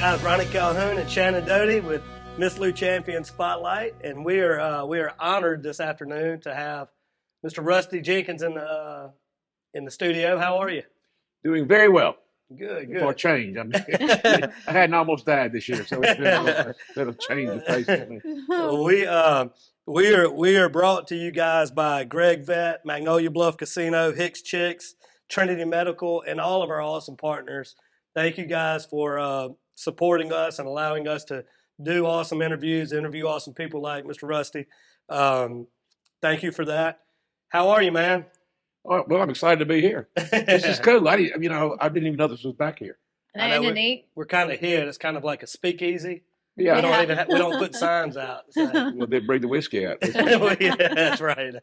guys, Ronnie Calhoun and Shannon Doty with Miss Lou Champion Spotlight, and we are honored this afternoon to have Mr. Rusty Jenkins in the studio. How are you? Doing very well. Good, good. For a change. I hadn't almost died this year, so it's been a little change of pace for me. We are brought to you guys by Gregg Vet, Magnolia Bluff Casino, Hicks Chiks, Trinity Medical, and all of our awesome partners. Thank you guys for supporting us and allowing us to do awesome interviews, interview awesome people like Mr. Rusty. Thank you for that. How are you, man? Well, I'm excited to be here. This is cool. I didn't even know this was back here. I know we're kind of here. It's kind of like a speakeasy. Yeah. We don't put signs out. So. Well, they bring the whiskey out. Well, yeah, that's right.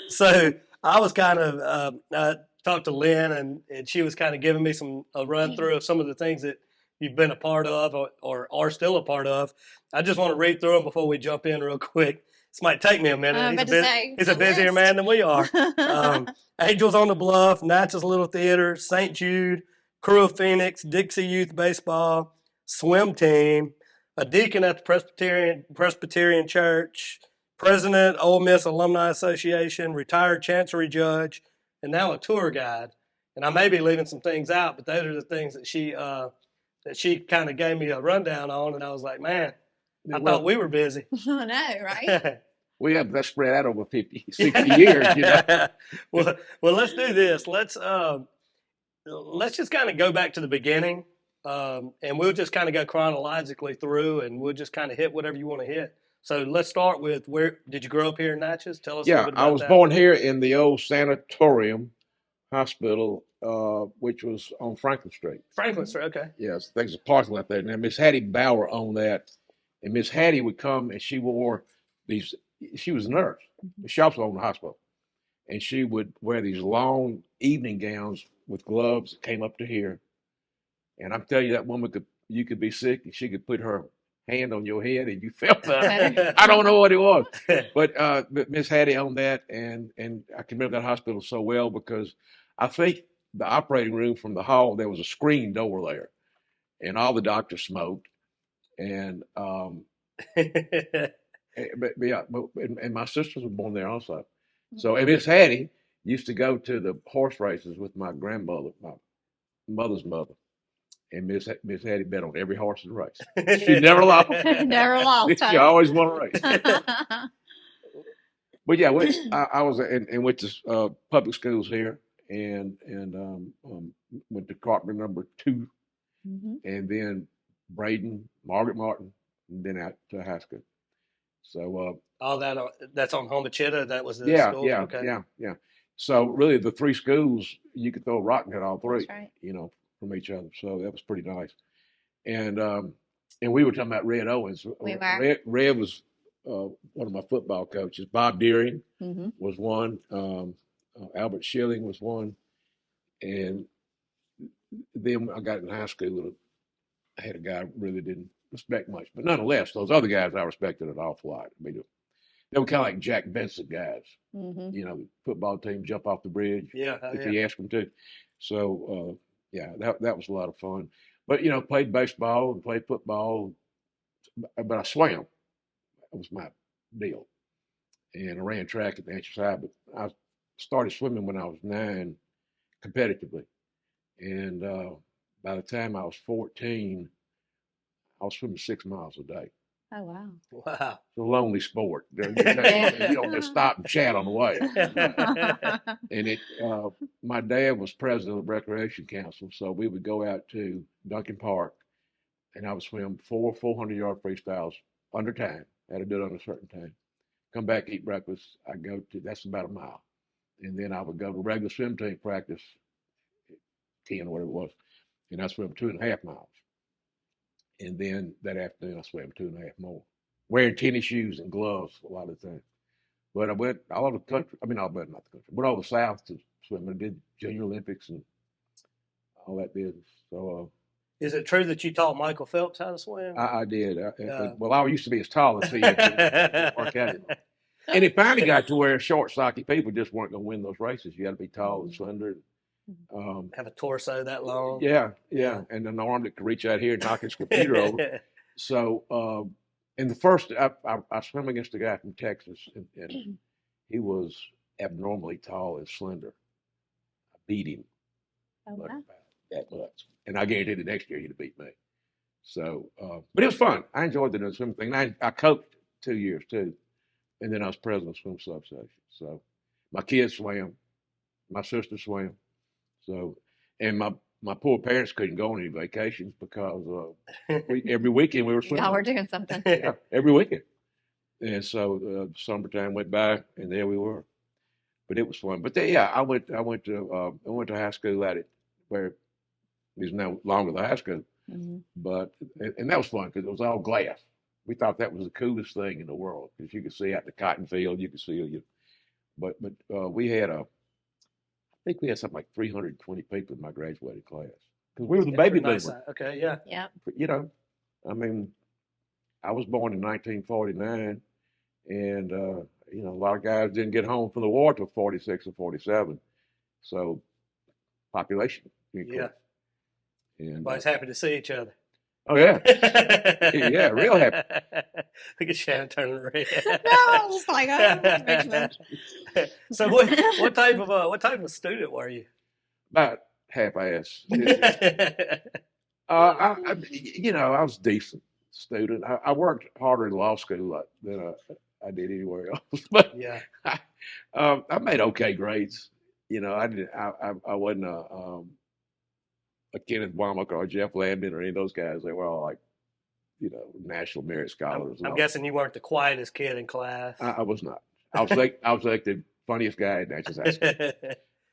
So I was kind of talked to Lynn, and she was kind of giving me a run through of some of the things that you've been a part of or are still a part of. I just want to read through them before we jump in real quick. This might take me a minute. He's a busier man than we are. Angels on the Bluff, Natchez Little Theater, St. Jude, Crew of Phoenix, Dixie Youth Baseball, Swim Team, a deacon at the Presbyterian Church, president, Ole Miss Alumni Association, retired chancery judge, and now a tour guide. And I may be leaving some things out, but those are the things that she kind of gave me a rundown on, and I was like, man, I thought we were busy. I know, right? We have that spread out over 50, 60 years, you know. well, let's do this. Let's just kind of go back to the beginning, and we'll just kind of go chronologically through, and we'll just kind of hit whatever you want to hit. So let's start with, where did you grow up here in Natchez? Tell us a little bit about that. I was born here in the old sanatorium hospital, which was on Franklin Street. Franklin Street, okay. Yes, there's a parking lot there. Now, Miss Hattie Bauer owned that, and Miss Hattie would come, and she wore these. She was a nurse. She also owned the hospital, and she would wear these long evening gowns with gloves that came up to here. And I'm telling you, that woman you could be sick, and she could put her hand on your head, and you felt that. I don't know what it was, but Miss Hattie owned that, and I can remember that hospital so well because I think the operating room from the hall, there was a screen door there, and all the doctors smoked, and and my sisters were born there also. So, and Miss Hattie used to go to the horse races with my grandmother, my mother's mother. And Miss Hattie bet on every horse in the race. She never lost. Never lost. She always won a race. But yeah, I was and went to public schools here, and went to Carpenter number 2, and then Braden, Margaret Martin, and then out to high school. So all that's on Homachita. That was the school. Yeah, okay. Yeah. So really, the 3 schools you could throw a rock at all 3. That's right. You know, from each other. So that was pretty nice. And we were talking about Red Owens. We were. Red was one of my football coaches. Bob Deering was one. Albert Schilling was one. And then I got in high school, I had a guy I really didn't respect much. But nonetheless, those other guys I respected an awful lot. I mean, they were kind of like Jack Benson guys. You know, the football team jump off the bridge if you ask them to. So, that was a lot of fun. But, you know, played baseball and played football, but I swam. That was my deal. And I ran track at the exercise, but I started swimming when I was 9 competitively. And by the time I was 14, I was swimming 6 miles a day. Oh, wow. Wow. It's a lonely sport. You don't just stop and chat on the way. And my dad was president of the Recreation Council, so we would go out to Duncan Park, and I would swim 4 400-yard freestyles under time. I had to do it on a certain time. Come back, eat breakfast. That's about a mile. And then I would go to regular swim team practice, 10 or whatever it was, and I swim 2.5 miles. And then that afternoon, I swam 2.5 more, wearing tennis shoes and gloves a lot of the time. But I went all over the country. I mean, not the country. Went all the South to swim. I did Junior Olympics and all that business. So, is it true that you taught Michael Phelps how to swim? I did. Well, I used to be as tall as he is. Work at it. And it finally got to where short, stocky people just weren't going to win those races. You got to be tall and slender. Have a torso that long. Yeah. And an arm that could reach out here and knock his computer over. So, in the first, I swam against a guy from Texas, and he was abnormally tall and slender. I beat him Oh, like wow. about that much, and I guarantee the next year he'd beat me. So, but it was fun. I enjoyed the swimming thing. And I coached 2 years too, and then I was president of swim substation. So, my kids swam, my sister swam. So, and my poor parents couldn't go on any vacations because every weekend we were swimming. Y'all were doing something. Yeah, every weekend. And so summertime went by, and there we were. But it was fun. But yeah, I went to high school at it, where it's no longer the high school. But and that was fun because it was all glass. We thought that was the coolest thing in the world because you could see out the cotton field, you could see you. But we had I think we had something like 320 people in my graduating class because we were the baby boomers. Nice. Okay, yeah. Yeah. You know, I mean, I was born in 1949, and you know, a lot of guys didn't get home from the war till 46 or 47. So population increased. Yeah. And Everybody's happy to see each other. oh yeah, yeah, real happy. Look at Shannon turning red. No, I was like, oh, Richmond. So what type of student were you? About half-ass. You know, I was a decent student. I worked harder in law school than I did anywhere else, but Yeah. I made okay grades. You know, I wasn't a Kenneth Womack or a Jeff Landon or any of those guys. They were all like, you know, national merit scholars. I'm guessing you weren't the quietest kid in class. I was not. I was like the funniest guy in Natchez High School.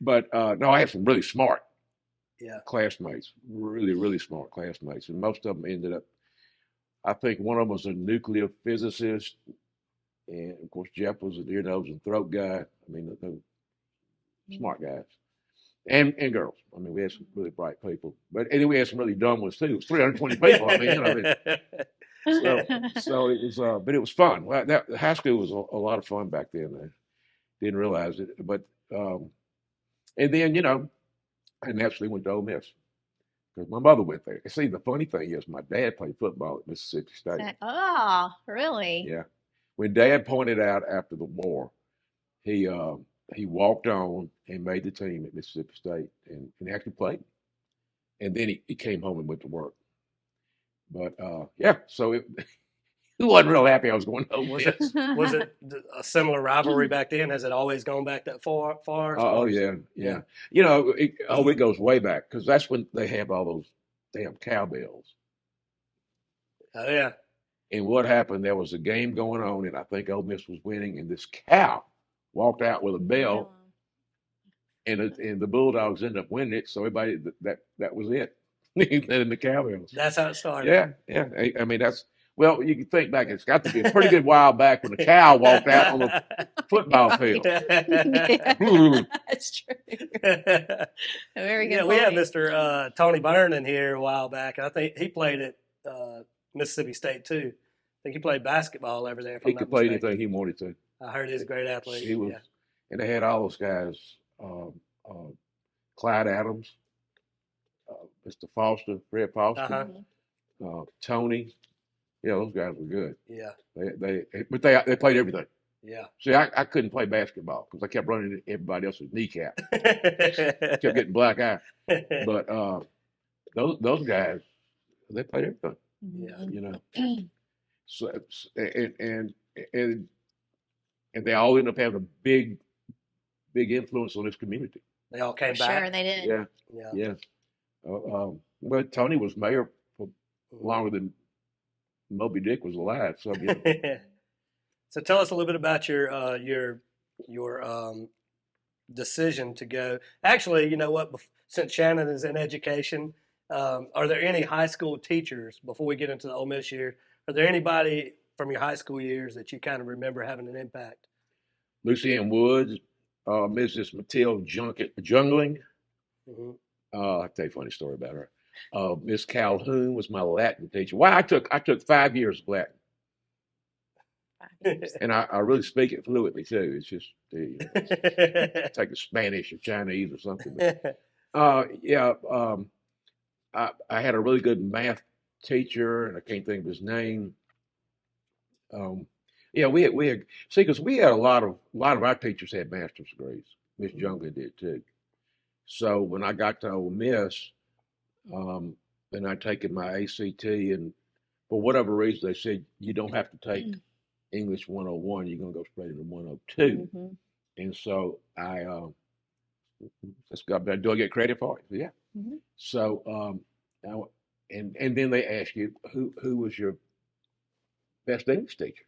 But no, I had some really smart classmates, really smart classmates, and most of them ended up. I think one of them was a nuclear physicist, and of course Jeff was an ear, nose, and throat guy. I mean, the smart guys. And girls. I mean, we had some really bright people, but anyway, we had some really dumb ones too. It was 320 people. I mean, you know, so it was, but it was fun. Well, high school was a lot of fun back then. I didn't realize it, but and then you know, I naturally went to Ole Miss because my mother went there. See, the funny thing is, my dad played football at Mississippi State. Oh, really? Yeah. When Dad pointed out after the war, he walked on and made the team at Mississippi State and actually played. And then he came home and went to work. But yeah, so he wasn't real happy I was going to Ole Miss. Was it a similar rivalry back then? Has it always gone back that far? Oh yeah. You know, it goes way back because that's when they have all those damn cowbells. Oh yeah. And what happened? There was a game going on, and I think Ole Miss was winning, and this cow walked out with a bell, and the Bulldogs ended up winning it. So everybody that was it. And the cowbells. That's how it started. Yeah. I mean, well, you can think back. It's got to be a pretty good while back when a cow walked out on the football field. Yeah, that's true. Very good. Yeah, we had Mr. Tony Byrne in here a while back, and I think he played at Mississippi State too. I think he played basketball over there. He could play anything he wanted to. I heard he's a great athlete. He was, and they had all those guys: Clyde Adams, Mr. Foster, Fred Foster, Tony. Yeah, those guys were good. Yeah. They played everything. Yeah. See, I couldn't play basketball because I kept running into everybody else's kneecap. Kept getting black eye. But those guys, they played everything. Yeah. You know. So and they all ended up having a big influence on this community. They all came back. Sure, they did. Yeah. Well, Tony was mayor for longer than Moby Dick was alive. So, you know. So tell us a little bit about your decision to go. Actually, you know what? Since Shannon is in education, are there any high school teachers, before we get into the Ole Miss year, are there anybody from your high school years that you kind of remember having an impact? Lucy Ann Woods, Mrs. Matilda Jungling. Mm-hmm. I'll tell you a funny story about her. Miss Calhoun was my Latin teacher. Well, I took 5 years of Latin. And I really speak it fluently too. It's just take a Spanish or Chinese or something. Yeah. I had a really good math teacher, and I can't think of his name. Um, yeah, we had see because we had a lot of our teachers had master's degrees. Miss Jungley did too. So when I got to Ole Miss, um, and I'd taken my ACT, and for whatever reason they said you don't have to take English 101. You're gonna go straight into 102. Mhm. And so I let's go. Do I get credit for it? Yeah. Mhm. So and then they ask you who was your best English teacher.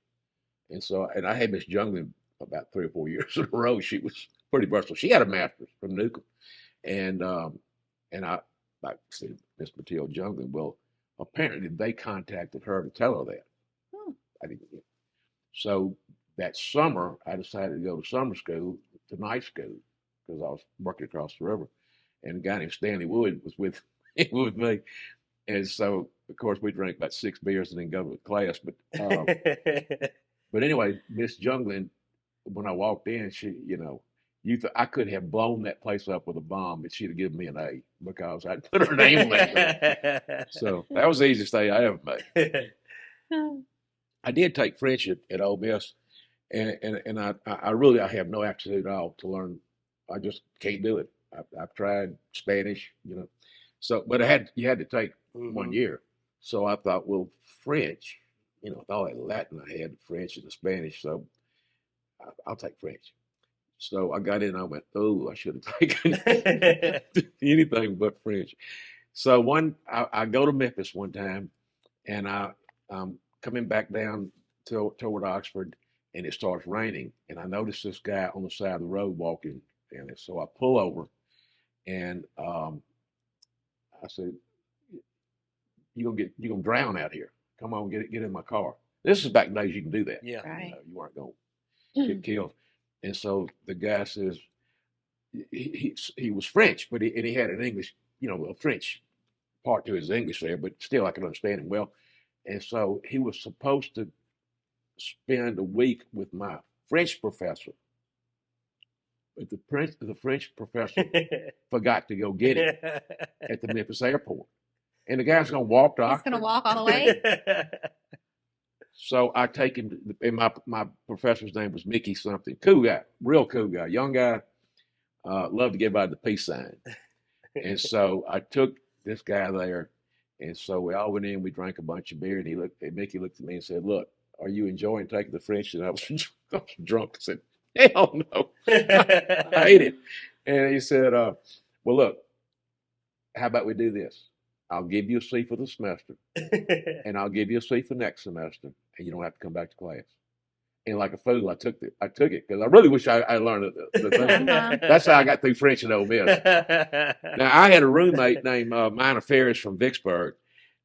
And I had Miss Junglin about 3 or 4 years in a row. She was pretty versatile. She had a master's from Newcomb, and I said, Miss Matilda Junglin. Well, apparently they contacted her to tell her that. Hmm. I didn't. So that summer, I decided to go to summer school, to night school, because I was working across the river, and a guy named Stanley Wood was with with me, and so of course we drank about 6 beers and then go to class, But anyway, Miss Junglin, when I walked in, she, I could have blown that place up with a bomb, and she'd have given me an A because I'd put her name on it. So that was the easiest A I ever made. I did take French at Ole Miss, and I have no aptitude at all to learn. I just can't do it. I've tried Spanish, So, but you had to take 1 year. So I thought, well, French, with all that Latin I had, French and the Spanish, so I'll take French. So I got in, and I went, oh, I should have taken anything but French. So I go to Memphis one time, and I'm coming back down toward Oxford, and it starts raining, and I notice this guy on the side of the road walking, and so I pull over, and I said, you're gonna drown out here. Come on, get in my car. This is back in days you can do that. Yeah. Right. You weren't gonna get killed. And so the guy says he was French, but he had an English, a French part to his English there, but still I could understand him well. And so he was supposed to spend a week with my French professor, but the French professor forgot to go get him at the Memphis airport, and the guy's going to walk to He's Oxford. going to walk all the way. So I take him, and my professor's name was Mickey something. Cool guy, real cool guy, young guy, loved to give out the peace sign. And so I took this guy there, and so we all went in. We drank a bunch of beer, and Mickey looked at me and said, "Look, are you enjoying taking the French?" And I was drunk. I said, "Hell no, I hate it." And he said, "Well, look, how about we do this? I'll give you a C for the semester, and I'll give you a C for next semester, and you don't have to come back to class." And like a fool, I took it because I really wish I learned the thing. That's how I got through French at Ole Miss. Now I had a roommate named Minor Ferris from Vicksburg,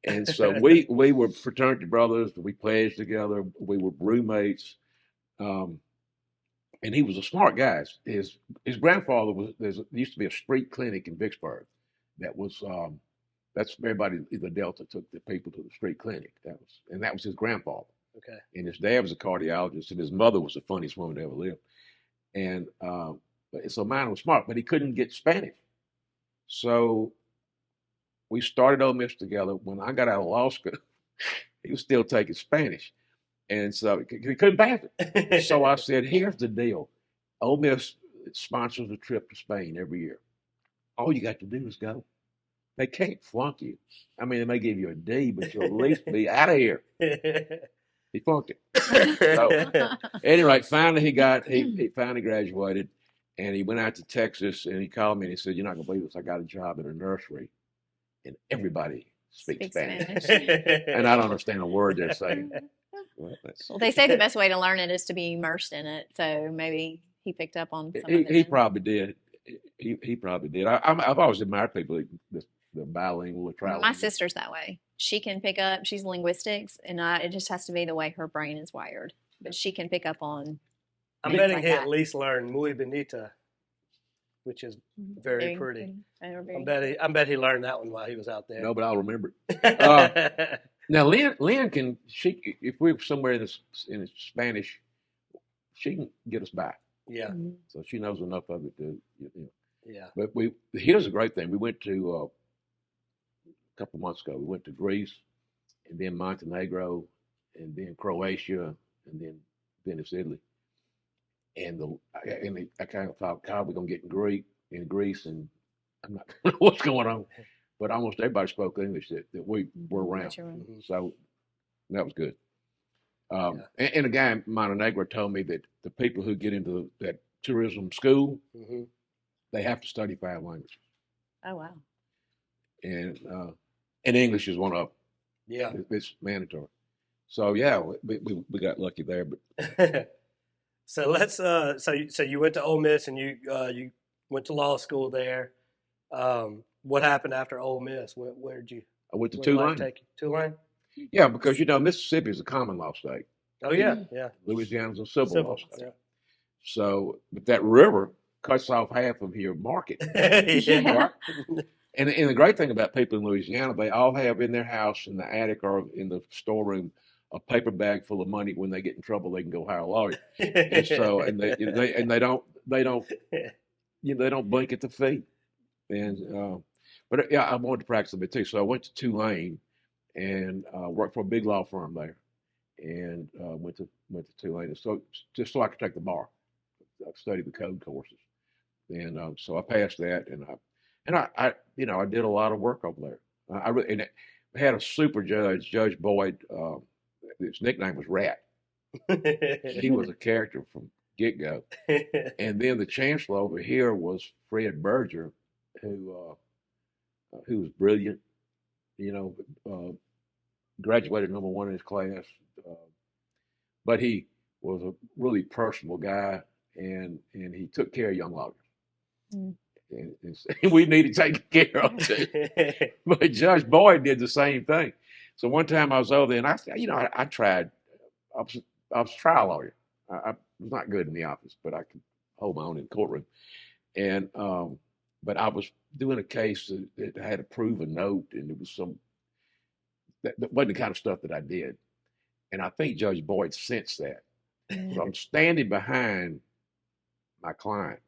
and so we were fraternity brothers. We pledged together. We were roommates, and he was a smart guy. His grandfather there used to be a street clinic in Vicksburg that was that's everybody in the Delta took the people to the street clinic. That was his grandfather. Okay. And his dad was a cardiologist, and his mother was the funniest woman to ever live. And so mine was smart, but he couldn't get Spanish. So we started Ole Miss together. When I got out of law school, he was still taking Spanish, and so he couldn't pass it. So I said, "Here's the deal: Ole Miss sponsors a trip to Spain every year. All you got to do is go. They can't flunk you. I mean, they may give you a D, but you'll at least be out of here." He flunked it. So, anyway, finally he finally graduated, and he went out to Texas, and he called me and he said, "You're not gonna believe this. I got a job at a nursery, and everybody speaks Spanish, and I don't understand a word they're saying." Well, they say the best way to learn it is to be immersed in it. So maybe he picked up on some of it. He probably did. He probably did. I've always admired people the bilingual, trilingual. My sister's that way. She can pick up. She's linguistics, and it just has to be the way her brain is wired. But she can pick up on. I'm betting he at least learned muy bonita, which is very pretty. I bet he learned that one while he was out there. No, but I'll remember it. Now, Lynn can if we're somewhere in Spanish, she can get us by. Yeah. So she knows enough of it to. Yeah. But here's a great thing. We went to a couple months ago. We went to Greece, and then Montenegro, and then Croatia, and then Venice, Italy. And I kind of thought, God, we're gonna get in Greece, and I'm not know what's going on. But almost everybody spoke English that we were around, so that was good. And a guy in Montenegro told me that the people who get into that tourism school, they have to study 5 languages. Oh wow! And English is one of them. Yeah, it's mandatory. So yeah, we got lucky there. But so let's so you went to Ole Miss and you went to law school there. What happened after Ole Miss? Where did you? I went to where did life Tulane. take you? Tulane. Yeah, because Mississippi is a common law state. Oh yeah, yeah. Louisiana's a civil law state. Yeah. So, but that river cuts off half of your market. Yeah. And the great thing about people in Louisiana, they all have in their house, in the attic or in the storeroom, a paper bag full of money. When they get in trouble, they can go hire a lawyer. And so, they don't blink at the fee. And but yeah, I wanted to practice a bit too. So I went to Tulane and worked for a big law firm there, and went to Tulane. So just so I could take the bar, I studied the code courses, and so I passed that, and I did a lot of work over there. I had a super judge, Judge Boyd. His nickname was Rat. He was a character from get-go. And then the chancellor over here was Fred Berger, who was brilliant, graduated #1 in his class, but he was a really personable guy, and he took care of young lawyers. And we needed taken care of too. But Judge Boyd did the same thing. So one time I was over there, and I tried. I was a trial lawyer. I was not good in the office, but I could hold my own in the courtroom. And but I was doing a case that had a proven note, and it was that wasn't the kind of stuff that I did. And I think Judge Boyd sensed that. So I'm standing behind my client,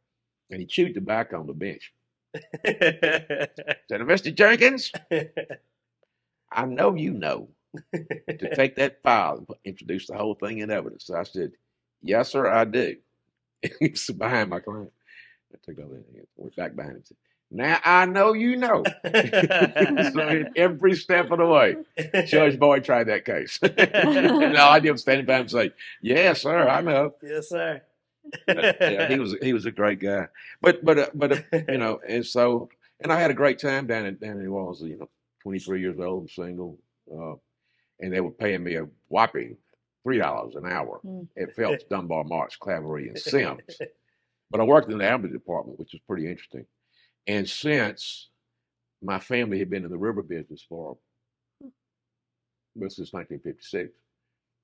and he chewed tobacco on the bench. Said, Mr. Jenkins, I know you know to take that file and introduce the whole thing in evidence. So I said, yes, sir, I do. He's behind my client. I took over and went back behind him and said, now I know you know. So every step of the way, Judge Boyd tried that case. And all I did was stand behind him and say, yes, sir, I know. Yes, sir. Yeah, he was a great guy. But and so I had a great time down in New Orleans, 23 years old and single. And they were paying me a whopping $3 an hour at Phelps, Dunbar, Marks, Claverie, and Sims. But I worked in the Ambulance department, which was pretty interesting. And since my family had been in the river business since 1956,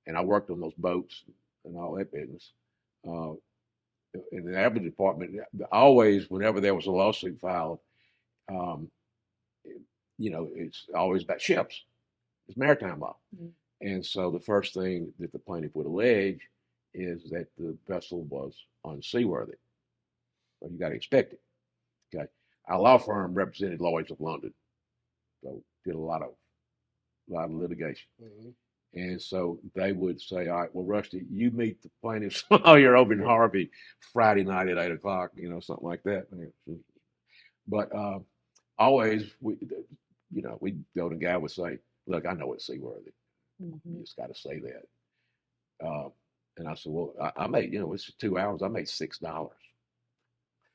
and I worked on those boats and all that business, in the Ambulance department, always, whenever there was a lawsuit filed, it's always about ships. It's maritime law. And so the first thing that the plaintiff would allege is that the vessel was unseaworthy. Well, you got to expect it. Okay. Our law firm represented Lloyd's of London, so did a lot of litigation. And so they would say, all right, well, Rusty, you meet the plaintiff's lawyer over in Harvey Friday night at 8:00, something like that. But always, we'd go to the guy would say, look, I know it's seaworthy. You just got to say that. And I said, well, I made, it's 2 hours. I made $6.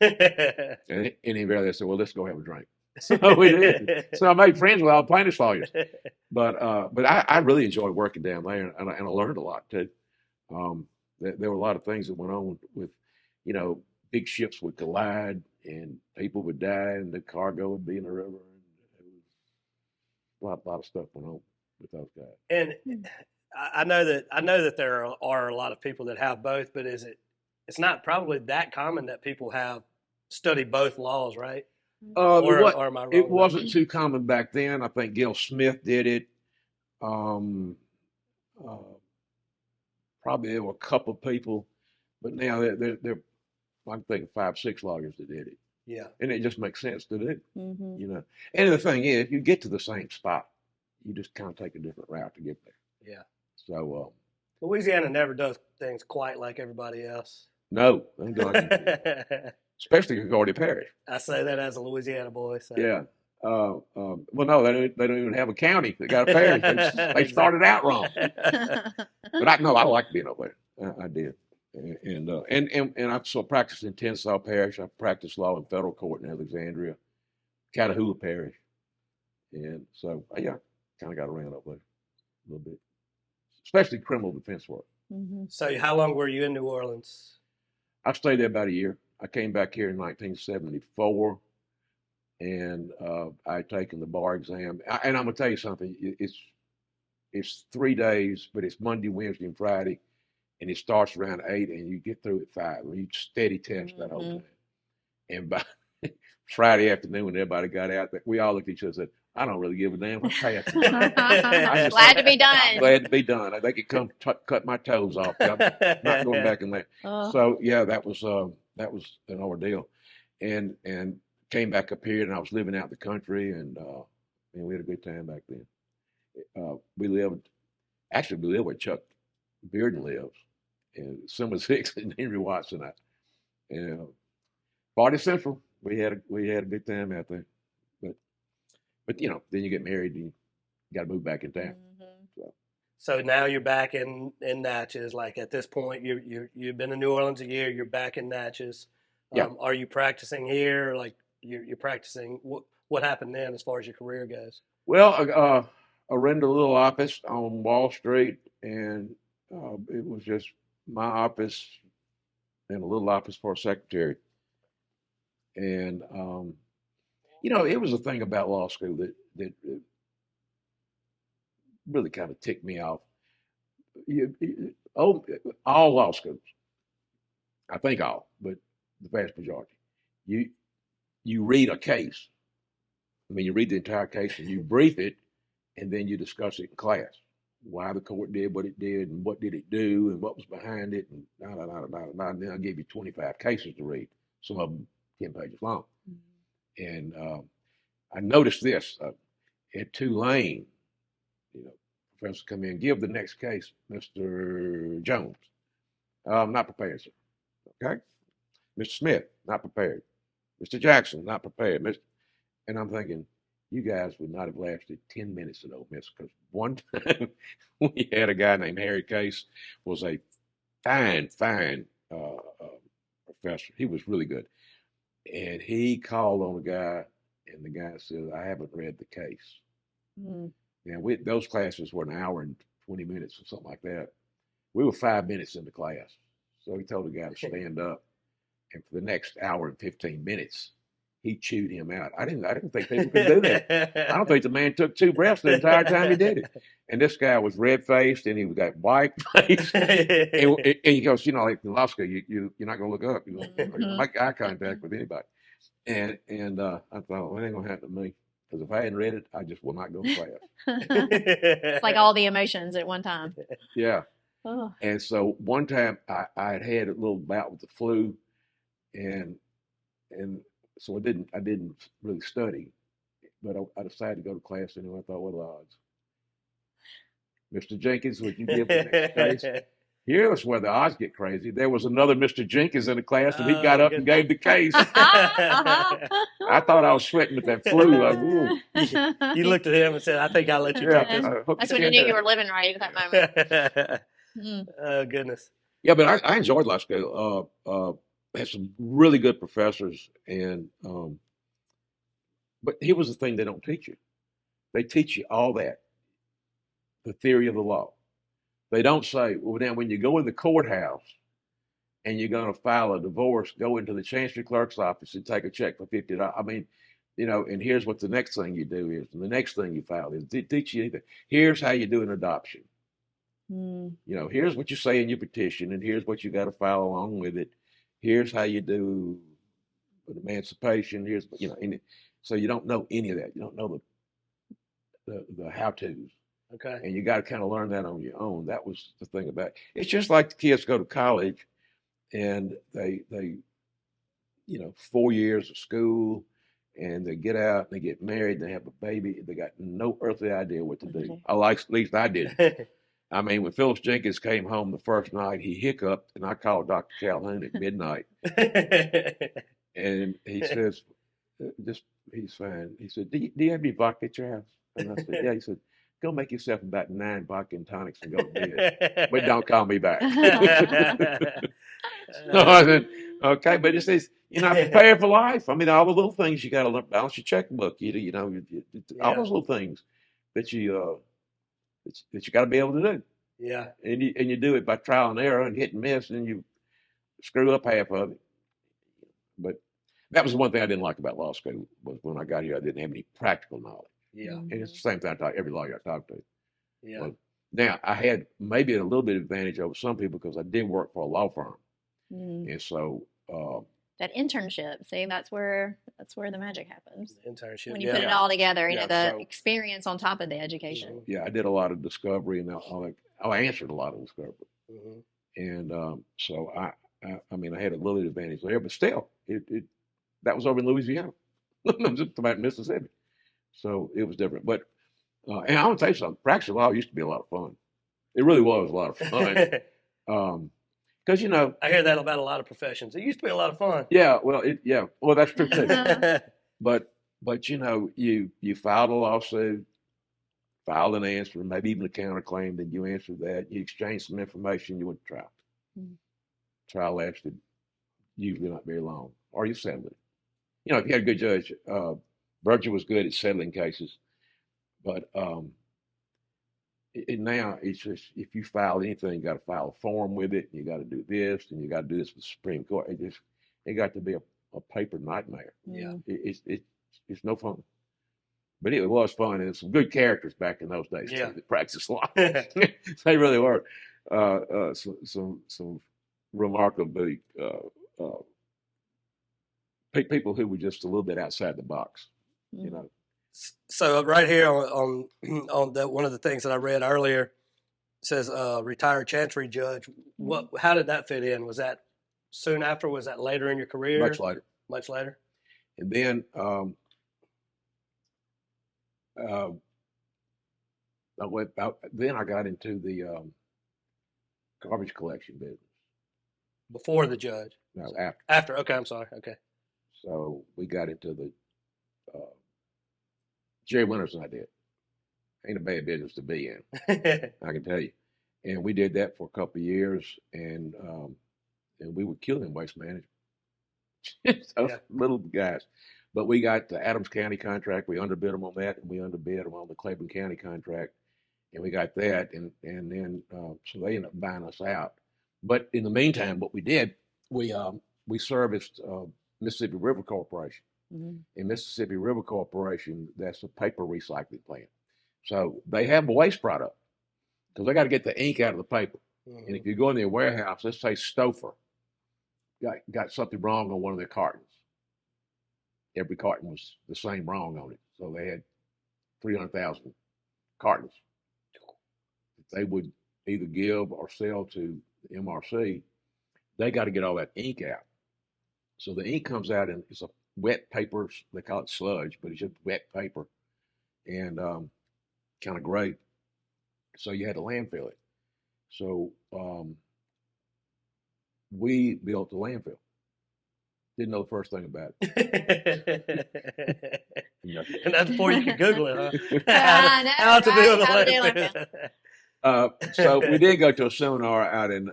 And invariably I said, well, let's go have a drink. So we did. So I made friends with all plaintiffs' lawyers. But I really enjoyed working down there, and I learned a lot too. There were a lot of things that went on with, big ships would collide and people would die and the cargo would be in the river. And a lot of stuff went on with those guys. And I know that there are a lot of people that have both, but it's not probably that common that people have studied both laws, right? Or am I wrong? It wasn't too common back then. I think Gail Smith did it. Probably there were a couple of people, but now there I can think of 5, 6 lawyers that did it. Yeah. And it just makes sense to do, Mm-hmm. you know. And the thing is, if you get to the same spot, you just kind of take a different route to get there. Yeah. So, Louisiana never does things quite like everybody else. no, I'm going especially Concordia Parish. I say that as a Louisiana boy. So. Yeah. Well, no, they don't even have a county. They got a parish. They started out wrong. But I like being over there. I did. And I so practiced in Tensas Parish. I practiced law in federal court in Alexandria, Catahoula Parish. And so, yeah, kind of got around up there a little bit, especially criminal defense work. Mm-hmm. So how long were you in New Orleans? I stayed there about a year. I came back here in 1974, and I had taken the bar exam. And I'm going to tell you something. It's 3 days, but it's Monday, Wednesday, and Friday, and it starts around 8, and you get through at 5. You steady test that whole time. And by Friday afternoon, when everybody got out, we all looked at each other and said, I don't really give a damn. I'm passing. Glad to be done. I'm glad to be done. They could come cut my toes off. I'm not going back in there. So yeah, that was an ordeal, and came back up here, and I was living out in the country, and we had a good time back then. We lived where Chuck Bearden lives, and Simmons Hicks and Henry Watson. And Party Central. We had a good time out there, but then you get married and you got to move back in town. Mm-hmm. So now you're back in Natchez. Like at this point, you've been in New Orleans a year. You're back in Natchez. Yeah. Are you practicing here? Like you're practicing. What happened then as far as your career goes? Well, I rented a little office on Wall Street, and it was just my office and a little office for a secretary. And it was a thing about law school that really kind of ticked me off. All law schools, I think all, but the vast majority, you read a case. I mean, you read the entire case and you brief it, and then you discuss it in class. Why the court did what it did, and what did it do, and what was behind it, and and then I gave you 25 cases to read, some of them 10 pages long. Mm-hmm. And I noticed this at Tulane, professors come in, give the next case, Mr. Jones. I'm not prepared, sir. Okay? Mr. Smith, not prepared. Mr. Jackson, not prepared. And I'm thinking, you guys would not have lasted 10 minutes at Ole Miss, because one time we had a guy named Harry Case, was a fine professor. He was really good. And he called on a guy, and the guy said, I haven't read the case. Mm-hmm. Now, those classes were an hour and 20 minutes or something like that. We were 5 minutes into class. So he told the guy to stand up. And for the next hour and 15 minutes, he chewed him out. I didn't think people could do that. I don't think the man took 2 breaths the entire time he did it. And this guy was red-faced, and he got white-faced. and he goes, like in law school, you're not going to look up. You don't make eye contact with anybody. And I thought, well, it ain't going to happen to me. Because if I hadn't read it, I just will not go to class. It's like all the emotions at one time. Yeah. Oh. And so one time I had a little bout with the flu, and so I didn't really study, but I decided to go to class anyway. I thought, what are the odds? Mr. Jenkins, would you give the next case? Here's where the odds get crazy. There was another Mr. Jenkins in the class, and he got up and gave the case. I thought I was sweating with that flu. You looked at him and said, I think I'll let you take this. That's when you knew you were living right at that moment. Oh, goodness. Yeah, but I enjoyed law school. Had some really good professors, and but here was the thing they don't teach you. They teach you all that, the theory of the law. They don't say, well, now when you go in the courthouse and you're going to file a divorce, go into the chancery clerk's office and take a check for $50. I mean, and here's what the next thing you do is, and the next thing you file is, they teach you anything. Here's how you do an adoption. Here's what you say in your petition, and here's what you got to file along with it. Here's how you do an emancipation. Here's, so you don't know any of that. You don't know the how-tos. Okay. And you got to kind of learn that on your own. That was the thing about it. It's just like the kids go to college, and they 4 years of school, and they get out, and they get married, and they have a baby. They got no earthly idea what to do. At least I didn't. I mean, when Phyllis Jenkins came home the first night, he hiccuped, and I called Dr. Calhoun at midnight, and he says, he's fine. He said, do you have any vodka at your house? And I said, yeah. He said, go make yourself about 9 vodka and tonics and go to bed. But don't call me back. So I said, okay, but it says, prepare for life. I mean, all the little things you got to learn, balance your checkbook, all those little things that you got to be able to do. Yeah. And you do it by trial and error and hit and miss, and you screw up half of it. But that was the one thing I didn't like about law school, was when I got here, I didn't have any practical knowledge. Yeah. And it's the same thing I talk every lawyer I talk to. Yeah. Well, now, I had maybe a little bit of advantage over some people because I did work for a law firm. And so that internship, see, that's where the magic happens. The internship. When you put it all together, the so, experience on top of the education. Yeah, I did a lot of discovery and all that. I answered a lot of discovery. And so I mean, I had a little advantage there, but still, that was over in Louisiana. It was just about Mississippi. So it was different. But and I want to tell you something. Practice law used to be a lot of fun. It really was a lot of fun. Because I hear that about a lot of professions. It used to be a lot of fun. Yeah, well, that's true too. but you filed a lawsuit, filed an answer, maybe even a counterclaim. Then you answered that. You exchanged some information. You went to trial. Trial lasted usually not very long, or you settled it. If you had a good judge, Virgil was good at settling cases. But now it's just, if you file anything, you got to file a form with it. You got to do this, and you got to do this with the Supreme Court. It got to be a paper nightmare. Yeah, it's no fun. But it was fun, and some good characters back in those days. Yeah, that practice law. They really were. Some remarkably people who were just a little bit outside the box. So right here on one of the things that I read earlier says retired chancery judge. How did that fit in? Was that soon after? Was that later in your career? Much later. Much later. And then I got into the garbage collection business. Before the judge? No, after. After. Okay, I'm sorry. Okay. So we got into the Jerry Winters and I did. Ain't a bad business to be in, I can tell you. And we did that for a couple of years, and we were killing waste management. Those little guys. But we got the Adams County contract. We underbid them on that, and we underbid them on the Claiborne County contract, and we got that, and then so they ended up buying us out. But in the meantime, what we did, we serviced Mississippi River Corporation. In Mississippi River Corporation, that's a paper recycling plant. So they have a waste product because they got to get the ink out of the paper. And if you go in their warehouse, let's say Stouffer got something wrong on one of their cartons. Every carton was the same wrong on it. So they had 300,000 cartons. They would either give or sell to the MRC. They got to get all that ink out. So the ink comes out and it's a wet paper. They call it sludge, but it's just wet paper and kind of gray. So you had to landfill it. So we built the landfill. Didn't know the first thing about it. And that's before you could Google it, huh? How to build a landfill. So we did go to a seminar out in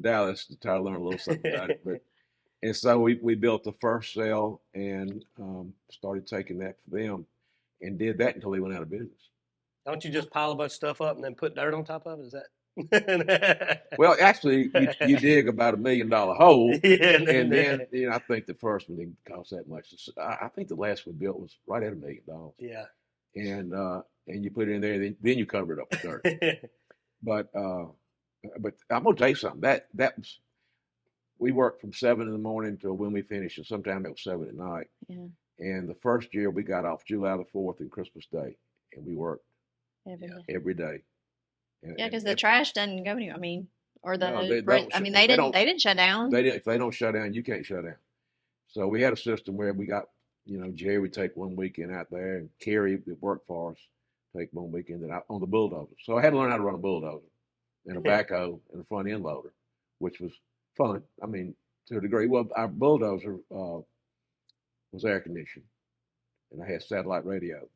Dallas to try to learn a little something about it. And so we built the first cell and started taking that for them and did that until they went out of business. Don't you just pile a bunch of stuff up and then put dirt on top of it? Is that? Well, actually, you dig about $1 million hole, and then I think the first one didn't cost that much. I think the last one built was right at $1 million. Yeah. And you put it in there, then you cover it up with dirt. But I'm gonna tell you something. That was, we worked from 7 in the morning till when we finished, and sometime it was 7 at night. Yeah. And the first year we got off July the 4th and Christmas Day, and we worked every day. Yeah, because the trash doesn't go anywhere. I mean, or the no, they didn't shut down. If they don't shut down, you can't shut down. So we had a system where we got, Jerry would take one weekend out there, and Kerry that worked for us take one weekend out on the bulldozer. So I had to learn how to run a bulldozer and a backhoe and a front end loader, which was fun. I mean, to a degree. Well, our bulldozer was air conditioned, and I had satellite radio.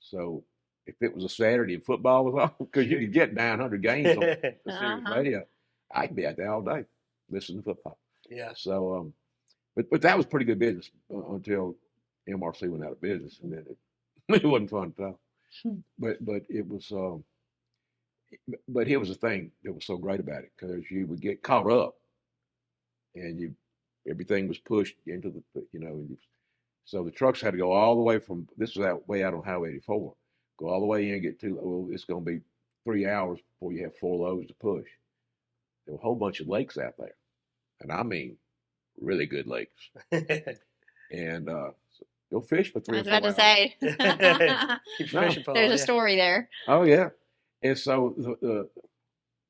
So if it was a Saturday and football was on, because you could get 900 games on the Sirius radio, I could be out there all day listening to football. Yeah. So, but that was pretty good business until MRC went out of business, and then it wasn't fun at all. But it was. But here was the thing that was so great about it, because you would get caught up, and everything was pushed into so the trucks had to go all the way from, this was way out on Highway 84, go all the way in, get it's going to be 3 hours before you have 4 loads to push. There were a whole bunch of lakes out there, and I mean really good lakes. And so go fish for 3 or 4 hours. I was about to say. There's a story there. Oh, yeah. And so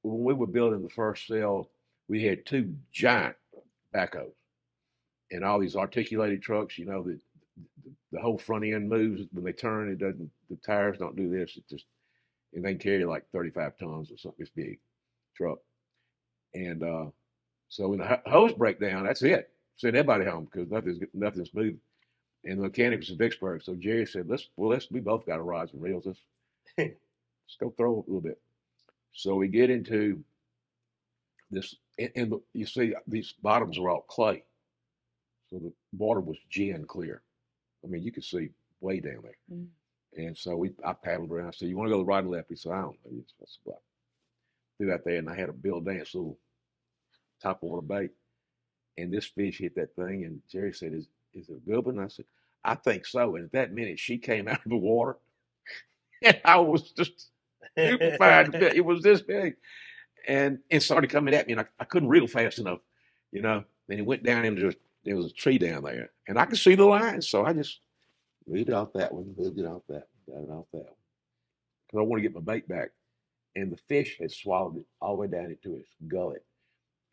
when we were building the first cell, we had 2 giant backhoes and all these articulated trucks, the whole front end moves when they turn. It doesn't, the tires don't do this. And they can carry like 35 tons or something. This big truck. And so when the hose break down, that's it. Send everybody home because nothing's moving. And the mechanic was in Vicksburg. So Jerry said, we both got a rods and reels. Let's go throw a little bit. So we get into this, and you see these bottoms are all clay. So the water was gin clear. I mean, you could see way down there. Mm. And so I paddled around. I said, you want to go to the right or left? He said, I don't know. I threw out there, and I had a Bill Dance little top water bait. And this fish hit that thing, and Jerry said, is it a good one? I said, I think so. And at that minute, she came out of the water, and I was just stupefied. It was this big. And it started coming at me, and I couldn't reel fast enough, Then it went down into there was a tree down there, and I could see the line, so I just moved it off that one, moved it off that one, got it off that one, because I want to get my bait back. And the fish had swallowed it all the way down into its gullet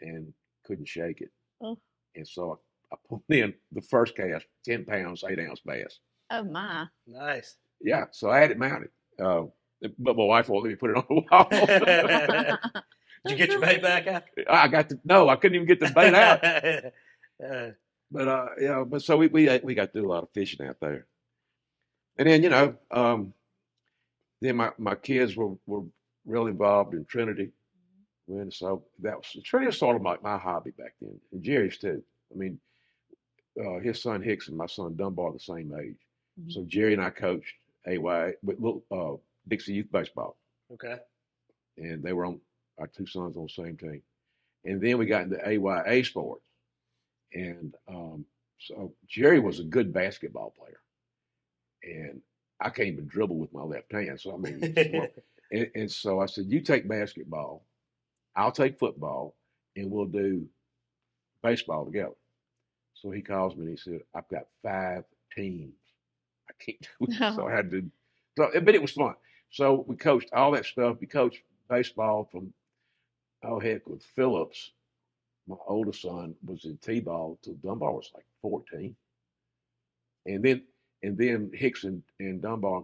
and couldn't shake it. Oh. And so I pulled in the first cast, 10 pounds, 8-ounce bass. Oh, my. Nice. Yeah, so I had it mounted. But my wife won't let me put it on the wall. Did you get your bait back after? I couldn't even get the bait out. But so we got to do a lot of fishing out there. And then, then my kids were really involved in Trinity. And so Trinity was sort of my hobby back then, and Jerry's too. I mean, his son Hicks and my son Dunbar are the same age. Mm-hmm. So Jerry and I coached AY with Dixie Youth Baseball. Okay. And they were our 2 sons on the same team. And then we got into AYA sports. And so Jerry was a good basketball player. And I can't even dribble with my left hand. So, I mean, and so I said, you take basketball, I'll take football, and we'll do baseball together. So he calls me and he said, I've got 5 teams. I can't do it. So I had to, but it was fun. So we coached all that stuff. We coached baseball from, with Phillips. My oldest son was in T-ball till Dunbar was like 14. And then Hicks and Dunbar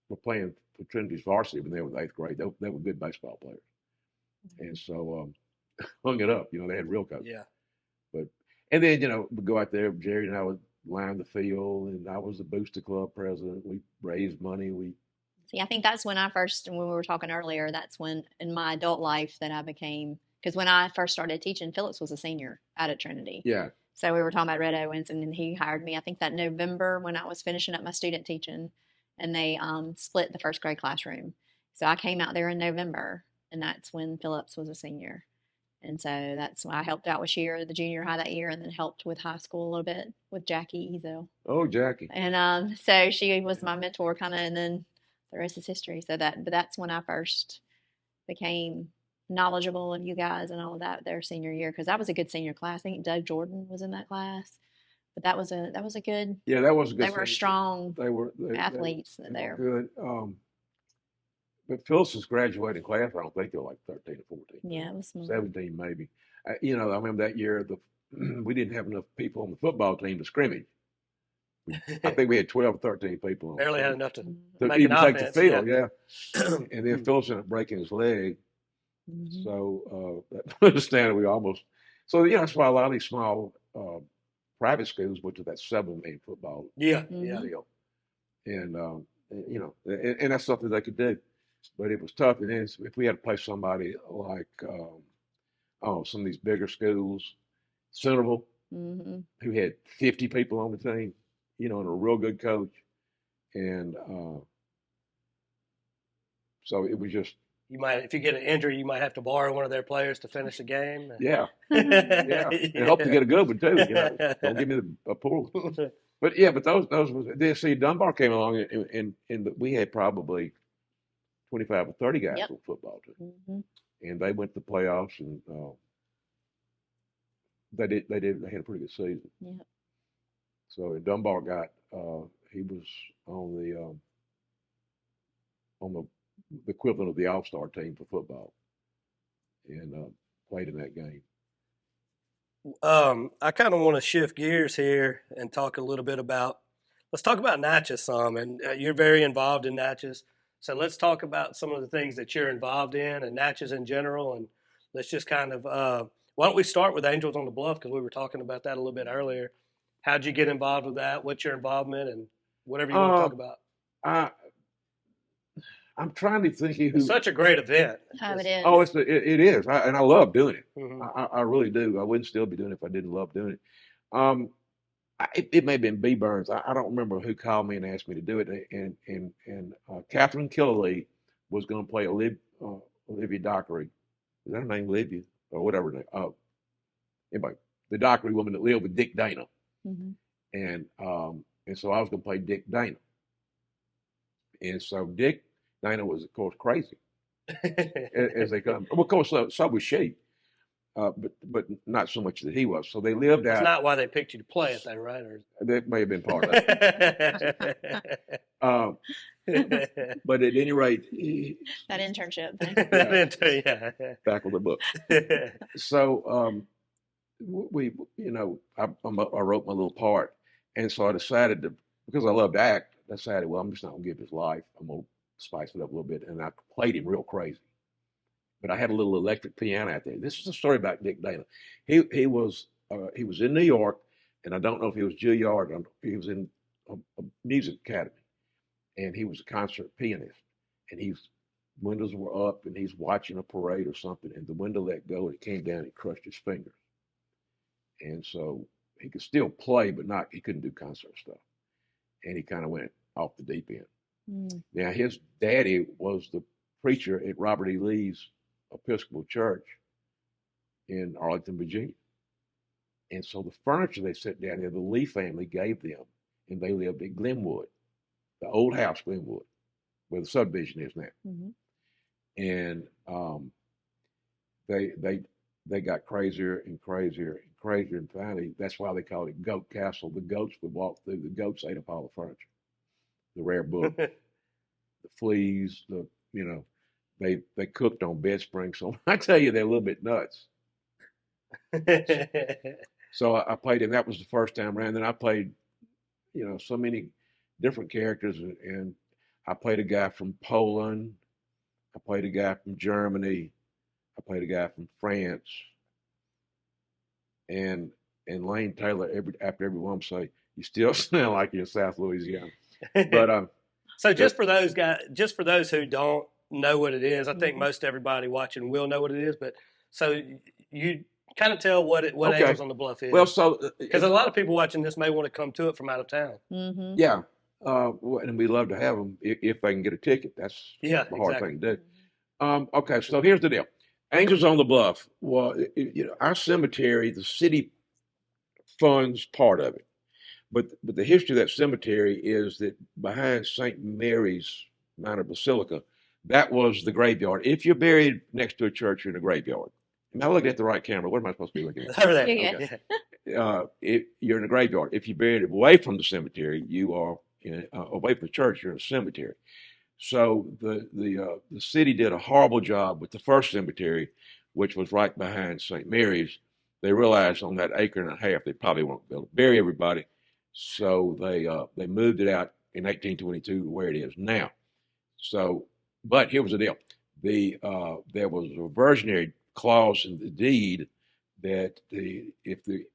were playing for Trinity's varsity when they were in 8th grade. They were good baseball players. Mm-hmm. And so hung it up. They had real coaches. Yeah. And then, we'd go out there, Jerry and I would line the field, and I was the Booster Club president. We raised money. See, I think that's when when we were talking earlier, that's when in my adult life that I became, because when I first started teaching, Phillips was a senior out at Trinity. Yeah. So we were talking about Red Owens, and then he hired me, I think that November when I was finishing up my student teaching, and they split the 1st grade classroom. So I came out there in November, and that's when Phillips was a senior. And so that's why I helped out with Shearer, the junior high that year, and then helped with high school a little bit with Jackie Ezo. Oh, Jackie. And so she was my mentor kind of, and then the rest is history. But that's when I first became knowledgeable of you guys and all of that their senior year, because that was a good senior class. I think Doug Jordan was in that class. But that was a good. Yeah, that was a good. They were strong. They were athletes. They were good. But Phyllis's graduating class, I don't think they were like 13 or 14. Yeah, it was small. 17 maybe. I remember that year we didn't have enough people on the football team to scrimmage. I think we had 12 or 13 people on Barely the had team enough to to make an even take the offense. field, Yeah. And then Phillips ended up breaking his leg. Mhm. So that put us down. We almost, so that's why a lot of these small private schools went to that 7-man football Yeah. deal. And, and that's something they could do. But it was tough. And then if we had to play somebody like, some of these bigger schools, Centerville, Mhm. who had 50 people on the team, and a real good coach. And so it was just, You might, if you get an injury, you might have to borrow one of their players to finish the game. yeah, and hope to get a good one too. Don't give me a poor one. But those was. Then see, Dunbar came along, and we had probably 25 or 30 guys on the football team, and they went to the playoffs, and they had a pretty good season. Yep. So Dunbar got he was on the equivalent of the All-Star team for football, and played in that game. I kind of want to shift gears here and talk a little bit about. Let's talk about Natchez some, and you're very involved in Natchez. So let's talk about some of the things that you're involved in and Natchez in general, and let's just kind of. Why don't we start with Angels on the Bluff, because we were talking about that a little bit earlier. How'd you get involved with that? What's your involvement, and whatever you want to talk about. I'm trying to think who. It's such a great event. Oh, it is. Oh, it is, and I love doing it. Mm-hmm. I really do. I wouldn't still be doing it if I didn't love doing it. It may have been B. Burns. I don't remember who called me and asked me to do it. And Catherine Killaley was going to play Olivia Dockery. Is that her name, Olivia or whatever? Anyway, the Dockery woman that lived with Dick Dana, and so I was going to play Dick Dana, and so Dick Dana was, of course, crazy as they come. Well, of course, so was she. But not so much that he was. So they lived out. That's not why they picked you to play it, though, right? Or... That may have been part of it. But at any rate, that internship. Back on the book. So I wrote my little part, and so I decided to, because I loved to act, I decided, well, I'm just not gonna give his life. I'm gonna spice it up a little bit, and I played him real crazy. But I had a little electric piano out there. This is a story about Dick Dana. He was in New York, and I don't know if he was Juilliard. He was in a music academy, and he was a concert pianist. And windows were up, and he's watching a parade or something, and the window let go, and it came down and crushed his fingers. And so he could still play, but he couldn't do concert stuff. And he kind of went off the deep end. Now his daddy was the preacher at Robert E. Lee's Episcopal Church in Arlington, Virginia. And so the furniture they set down there, the Lee family gave them, and they lived at Glenwood, the old house Glenwood, where the subdivision is now. And they got crazier and crazier and crazier, and finally, that's why they called it Goat Castle. The goats would walk through. The goats ate up all the furniture, the rare book, the fleas, They cooked on bed springs. So I tell you, they're a little bit nuts. So I played him. That was the first time around. Then I played, so many different characters. And I played a guy from Poland. I played a guy from Germany. I played a guy from France. And Lane Taylor, after every one say, "You still sound like you're in South Louisiana." But so just for those who don't know what it is, I think most everybody watching will know what it is. But so you kind of tell what Angels on the Bluff is. Well, so because a lot of people watching this may want to come to it from out of town. Yeah, and we love to have them if they can get a ticket. That's the hard thing to do. Okay, so here's the deal. Angels on the Bluff. Well, our cemetery, the city funds part of it, but the history of that cemetery is that behind St. Mary's Minor Basilica, that was the graveyard. If you're buried next to a church, you're in a graveyard. Am I looking at the right camera? What am I supposed to be looking at? Over there. Okay. You're in a graveyard. If you're buried away from the cemetery, you are away from the church. You're in a cemetery. So the city did a horrible job with the first cemetery, which was right behind St. Mary's, they realized on that acre and a half they probably won't be able to bury everybody, so they moved it out in 1822 to where it is now. So, but here was the deal: there was a reversionary clause in the deed that if the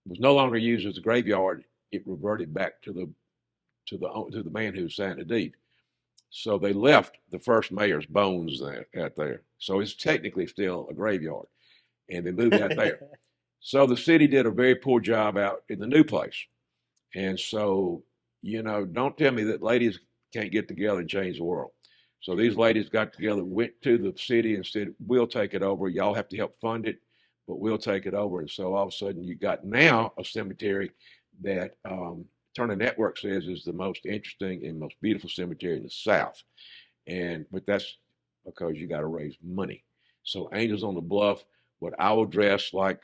was no longer used as a graveyard, it reverted back to the man who signed the deed. So they left the first mayor's bones out there. So it's technically still a graveyard, and they moved out there. So the city did a very poor job out in the new place. And so, don't tell me that ladies can't get together and change the world. So these ladies got together, went to the city and said, we'll take it over. Y'all have to help fund it, but we'll take it over. And so all of a sudden you got now a cemetery that Turner Network says is the most interesting and most beautiful cemetery in the South. But that's because you got to raise money. So Angels on the Bluff, what I will dress like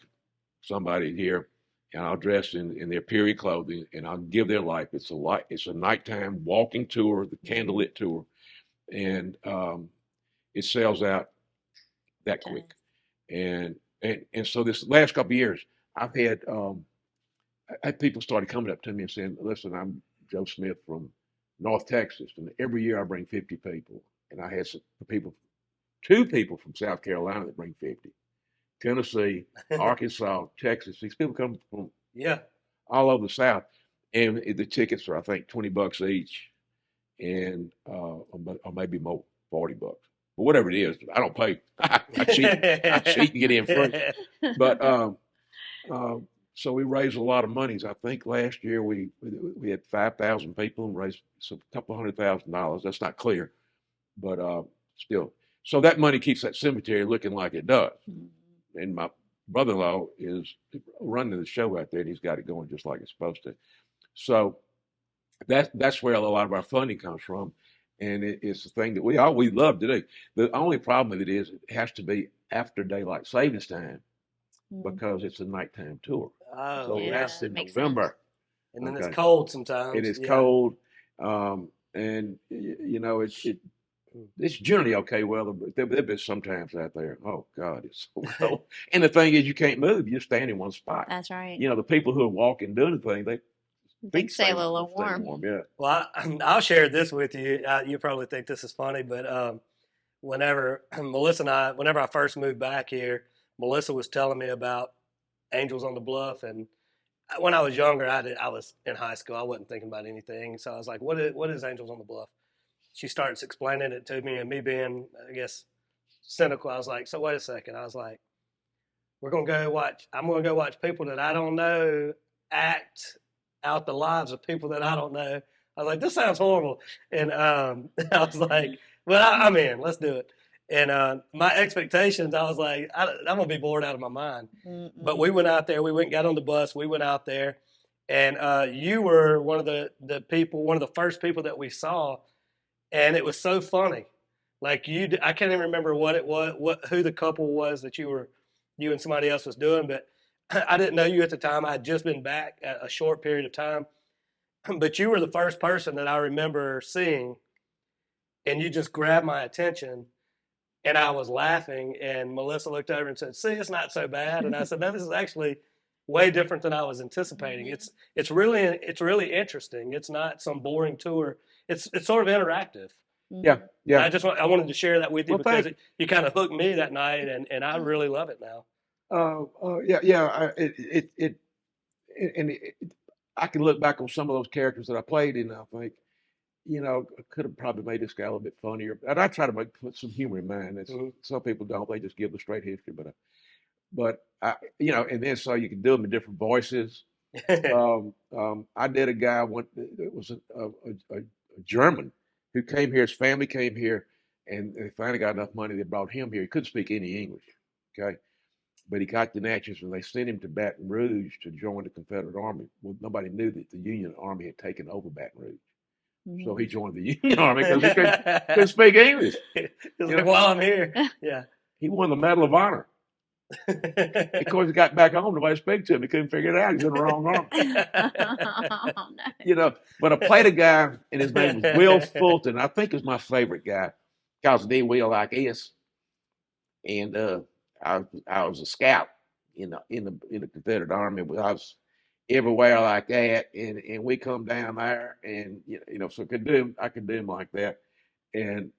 somebody here, and I'll dress in their period clothing, and I'll give their life. It's a nighttime walking tour, the candlelit tour, and it sells out that quick. And so this last couple of years, I've had people started coming up to me and saying, "Listen, I'm Joe Smith from North Texas, and every year I bring 50 people, and I had two people from South Carolina that bring 50." Tennessee, Arkansas, Texas. These people come from all over the South, and the tickets are, I think, $20 each, and or maybe more, $40. But whatever it is, I don't pay. I cheat and get in free. But so we raised a lot of money. I think last year we had 5,000 people and raised a couple $100,000. That's not clear, but still. So that money keeps that cemetery looking like it does. And my brother-in-law is running the show out there, and he's got it going just like it's supposed to. So that's where a lot of our funding comes from, and it's the thing that we love to do. The only problem with it is it has to be after daylight savings time because it's a nighttime tour. Oh, so that's in November. Sense. And then it's cold sometimes. It is cold, and it's generally okay weather, but there'll be sometimes out there. Oh God, it's so cold. And the thing is, you can't move. You stand in one spot. That's right. The people who are walking, doing the thing, they stay a little warm. Yeah. Well, I'll share this with you. You probably think this is funny, but whenever Melissa and whenever I first moved back here, Melissa was telling me about Angels on the Bluff, and when I was younger, I was in high school. I wasn't thinking about anything, so I was like, "What is Angels on the Bluff?" She starts explaining it to me, and me being, I guess, cynical, I was like, "So wait a second." I was like, I'm going to go watch people that I don't know act out the lives of people that I don't know. I was like, this sounds horrible. And I was like, well, I'm in. Let's do it. And my expectations, I was like, I'm going to be bored out of my mind. But we went out there. We went and got on the bus. We went out there. And you were one of the first people that we saw. And it was so funny. Like I can't even remember what it was, who the couple was that you and somebody else was doing, but I didn't know you at the time. I had just been back a short period of time, but you were the first person that I remember seeing, and you just grabbed my attention, and I was laughing, and Melissa looked over and said, "See, it's not so bad." And I said, "No, this is actually way different than I was anticipating. It's really interesting. It's not some boring tour. It's sort of interactive." Yeah. I wanted to share that with you because you kind of hooked me that night, and I really love it now. I can look back on some of those characters that I played, and I think, I could have probably made this guy a little bit funnier. And I try to put some humor in mine. Some people don't; they just give the straight history. But and then so you can do them in different voices. I did a guy it was a German who came here. His family came here, and they finally got enough money. They brought him here. He couldn't speak any English, okay? But he got to Natchez, and they sent him to Baton Rouge to join the Confederate Army. Well, nobody knew that the Union Army had taken over Baton Rouge. So he joined the Union Army because he couldn't speak English. Like, while I'm here. Yeah. He won the Medal of Honor. Of course, he got back home. Nobody spoke to him. He couldn't figure it out. He's in the wrong army. But I played a guy, and his name was Will Fulton. I think is my favorite guy. Because they will like this. And I was a scout in the Confederate Army. I was everywhere like that, and we come down there, and so I could do them like that, and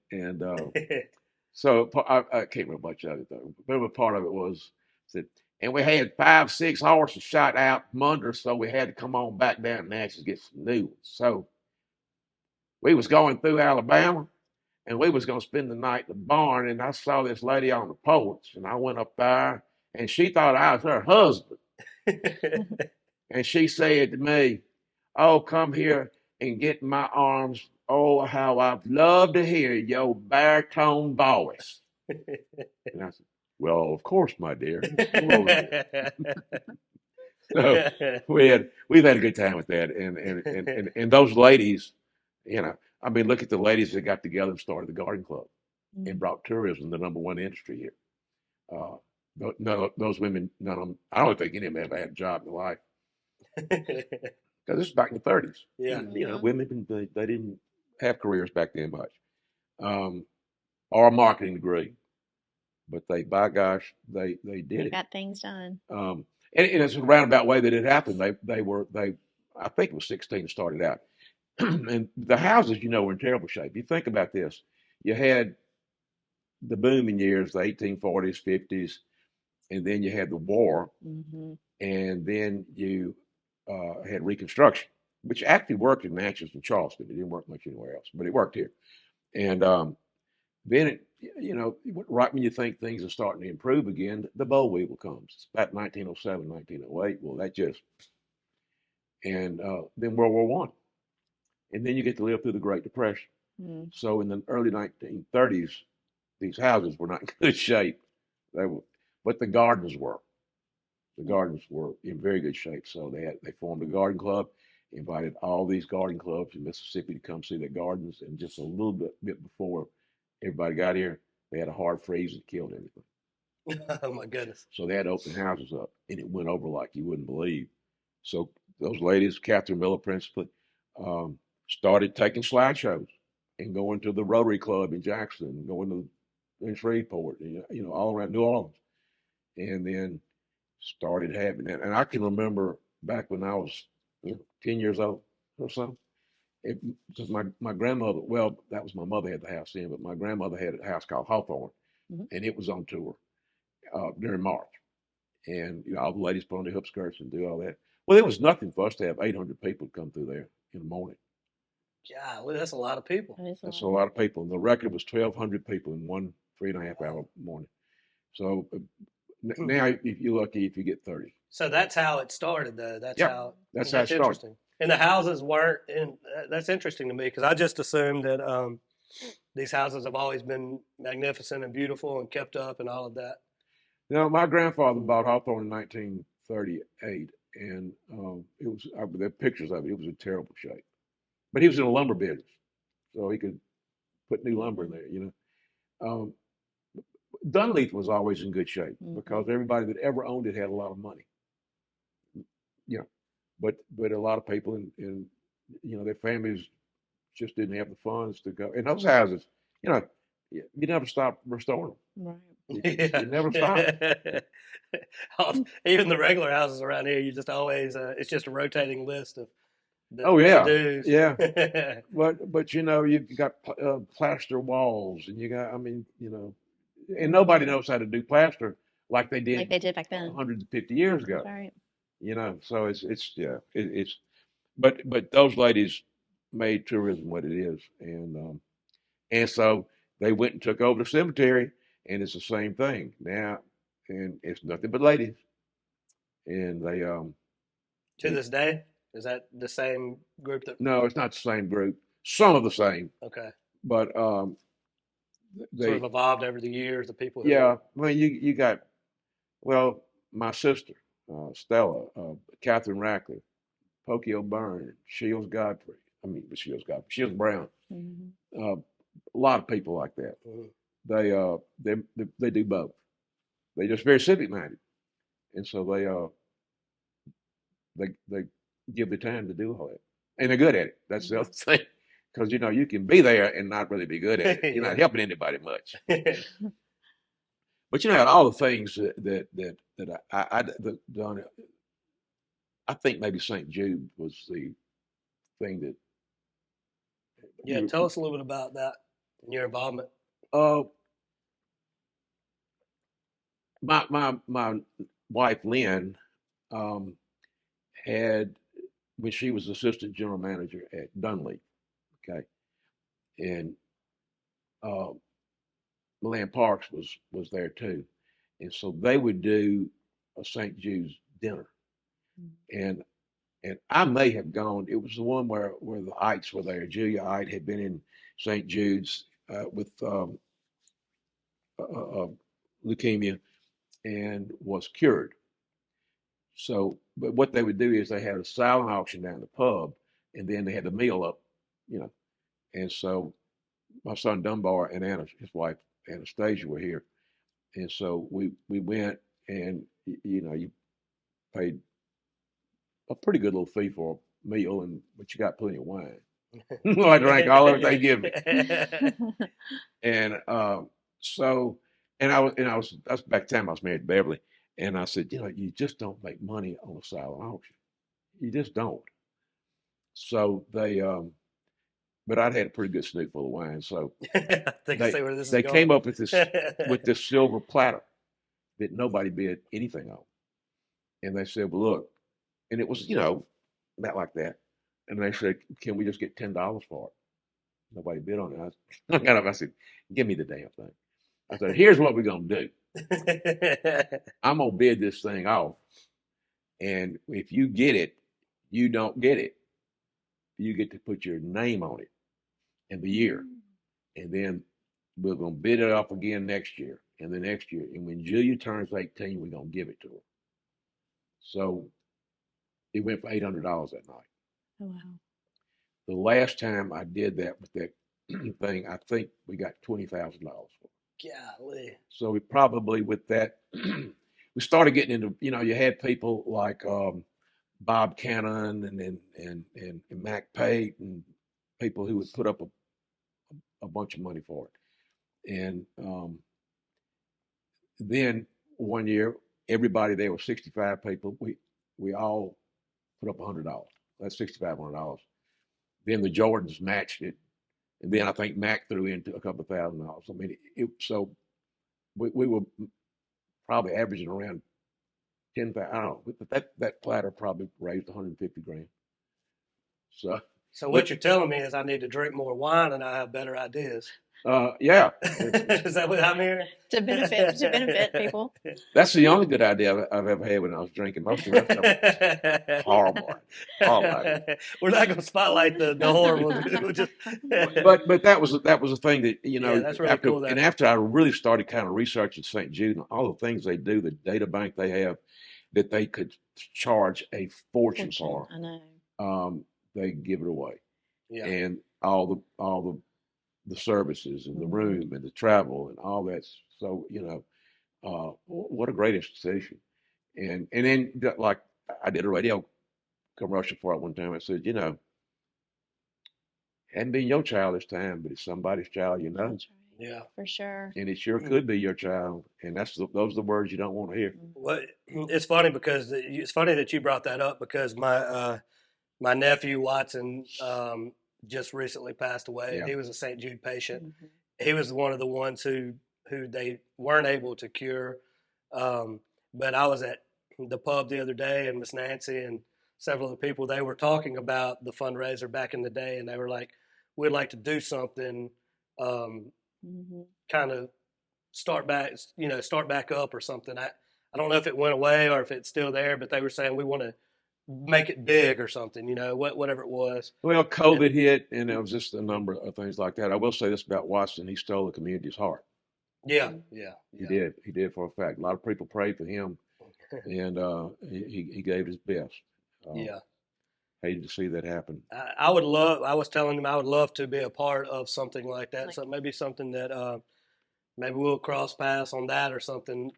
so I can't remember much of it though. Remember part of it was that, and we had 5, 6 horses shot out from under, so we had to come on back down to Natchez to get some new ones. So we was going through Alabama, and we was gonna spend the night in the barn, and I saw this lady on the porch, and I went up there, and she thought I was her husband, and she said to me, "Oh, come here and get in my arms. Oh, how I've loved to hear your baritone voice." And I said, "Well, of course, my dear. Come over here." So we've had a good time with that, and those ladies, I mean, look at the ladies that got together and started the garden club and brought tourism, the #1 industry here. Uh, those women, none of them, I don't think any of them ever had a job in their life, because this is back in the 30s. Yeah. Women, they didn't have careers back then much, or a marketing degree, but by gosh, they did They it. got things done. And it's a roundabout way that it happened. I think it was 16 that started out. And the houses, were in terrible shape. You think about this. You had the booming years, the 1840s, 50s, and then you had the war, and then you had Reconstruction, which actually worked in Natchez and Charleston. It didn't work much anywhere else, but it worked here. And then right when you think things are starting to improve again, the boll weevil comes. It's about 1907, 1908. Well, and then World War One, and then you get to live through the Great Depression. So in the early 1930s, these houses were not in good shape. But the gardens were. The gardens were in very good shape. So they formed a garden club, invited all these garden clubs in Mississippi to come see their gardens, and just a little bit before everybody got here, they had a hard freeze that killed everything. Oh my goodness. So they had to open houses up, and it went over like you wouldn't believe. So those ladies, Catherine Miller principally, started taking slideshows and going to the Rotary Club in Jackson, going to in Shreveport, all around New Orleans, and then started having that. And I can remember back when I was 10 years old or so, because my grandmother, well, that was my mother had the house in, but my grandmother had a house called Hawthorne, and it was on tour during March. And all the ladies put on their hoop skirts and do all that. Well, it was nothing for us to have 800 people come through there in the morning. Yeah, that's a lot of people. That's a lot of people. And the record was 1,200 people in one 3.5 hour morning. So now, if you're lucky, if you get 30. So that's how it started, though. That's how it started. Interesting. And the houses weren't, and that's interesting to me, because I just assumed that these houses have always been magnificent and beautiful and kept up and all of that. My grandfather bought Hawthorne in 1938, and it was there are pictures of it. It was in terrible shape, but he was in a lumber business, so he could put new lumber in there. Dunleith was always in good shape because everybody that ever owned it had a lot of money. But a lot of people in their families just didn't have the funds to go. And those houses, you never stop restoring them. Right. You never stop. Even the regular houses around here, you just always it's just a rotating list of to-dos. Yeah. But you've got plaster walls, and you got and nobody knows how to do plaster like they did back then 150 years ago. Right. So it's but those ladies made tourism what it is, and so they went and took over the cemetery, and it's the same thing now, and it's nothing but ladies, and they to this day. Is that the same group that? No, it's not the same group. Some of the same. Okay. But they sort of evolved over the years. The people. Yeah, well, you got my sister Stella, Catherine Rackley, Pokey O'Byrne, Shields Godfrey. Shields Brown. A lot of people like that. They do both. They're just very civic minded, and so they give the time to do all that, and they're good at it. That's the other thing, because you can be there and not really be good at it. You're not helping anybody much. But all the things that that I done it. I think maybe St. Jude was the thing that Yeah, tell us a little bit about that and your involvement. My wife Lynn had when she was assistant general manager at Dunley, okay, and Milan Parks was there too, and so they would do a St. Jude's dinner, and I may have gone. It was the one where the Ikes were there. Julia Ike had been in St. Jude's with leukemia and was cured. So, but what they would do is they had a silent auction down the pub, and then they had the meal up, you know. And so my son Dunbar and Anna, his wife Anastasia, were here, and so we went, and you paid a pretty good little fee for a meal, and but you got plenty of wine. I drank all of it they give me, and so that's back the time I was married to Beverly, and I said, you just don't make money on a silent auction, you just don't. So they but I'd had a pretty good snoot full of wine, so I think I see where this is they going. came up with this silver platter that nobody bid anything on, and they said, well, look, and it was not like that, and they said, can we just get $10 for it? Nobody bid on it. I got up. I said, give me the damn thing. I said, here's what we're going to do. I'm going to bid this thing off. And if you get it, you don't get it. You get to put your name on it and the year. And then we're going to bid it off again next year and the next year. And when Julia turns 18, we're going to give it to her. So it went for $800 that night. Oh, wow. The last time I did that with that thing, I think we got $20,000 for it. Golly. So we probably with that, we started getting into, you had people like Bob Cannon and Mac Pate and people who would put up a bunch of money for it. And then one year, everybody there was 65 people. We all put up $100. That's $6,500. Then the Jordans matched it. And then I think Mac threw into a couple of $1,000. I mean, so we were probably averaging around 10,000. I don't know, but that platter probably raised 150 grand. So what you're telling me is I need to drink more wine and I have better ideas. Yeah. Is that what I'm hearing? To benefit people. That's the only good idea I've ever had when I was drinking. Most of the rest of them horrible. We're not going to spotlight the horrible. But that was a thing that that's really cool. And after I really started kind of researching St. Jude and all the things they do, the data bank they have, that they could charge a fortune for. I know. They give it away. Yeah. And all the services and the room and the travel and all that. So, what a great institution. And then like I did a radio commercial for it one time. I said, hadn't been your child this time, but it's somebody's child, That's right. Yeah, for sure. And it sure could be your child. And those are the words you don't want to hear. Well, it's funny because it's funny that you brought that up because my nephew Watson just recently passed away. Yeah. He was a St. Jude patient. He was one of the ones who they weren't able to cure. But I was at the pub the other day, and Miss Nancy and several of the people, they were talking about the fundraiser back in the day, and they were like, we'd like to do something, kind of start back up or something. I don't know if it went away or if it's still there, but they were saying we want to make it big or something, whatever it was. Well, COVID hit, and there was just a number of things like that. I will say this about Watson: he stole the community's heart. Yeah. He did for a fact. A lot of people prayed for him, and he gave his best. Hated to see that happen. I was telling him I would love to be a part of something like that. So maybe something that maybe we'll cross paths on that or something.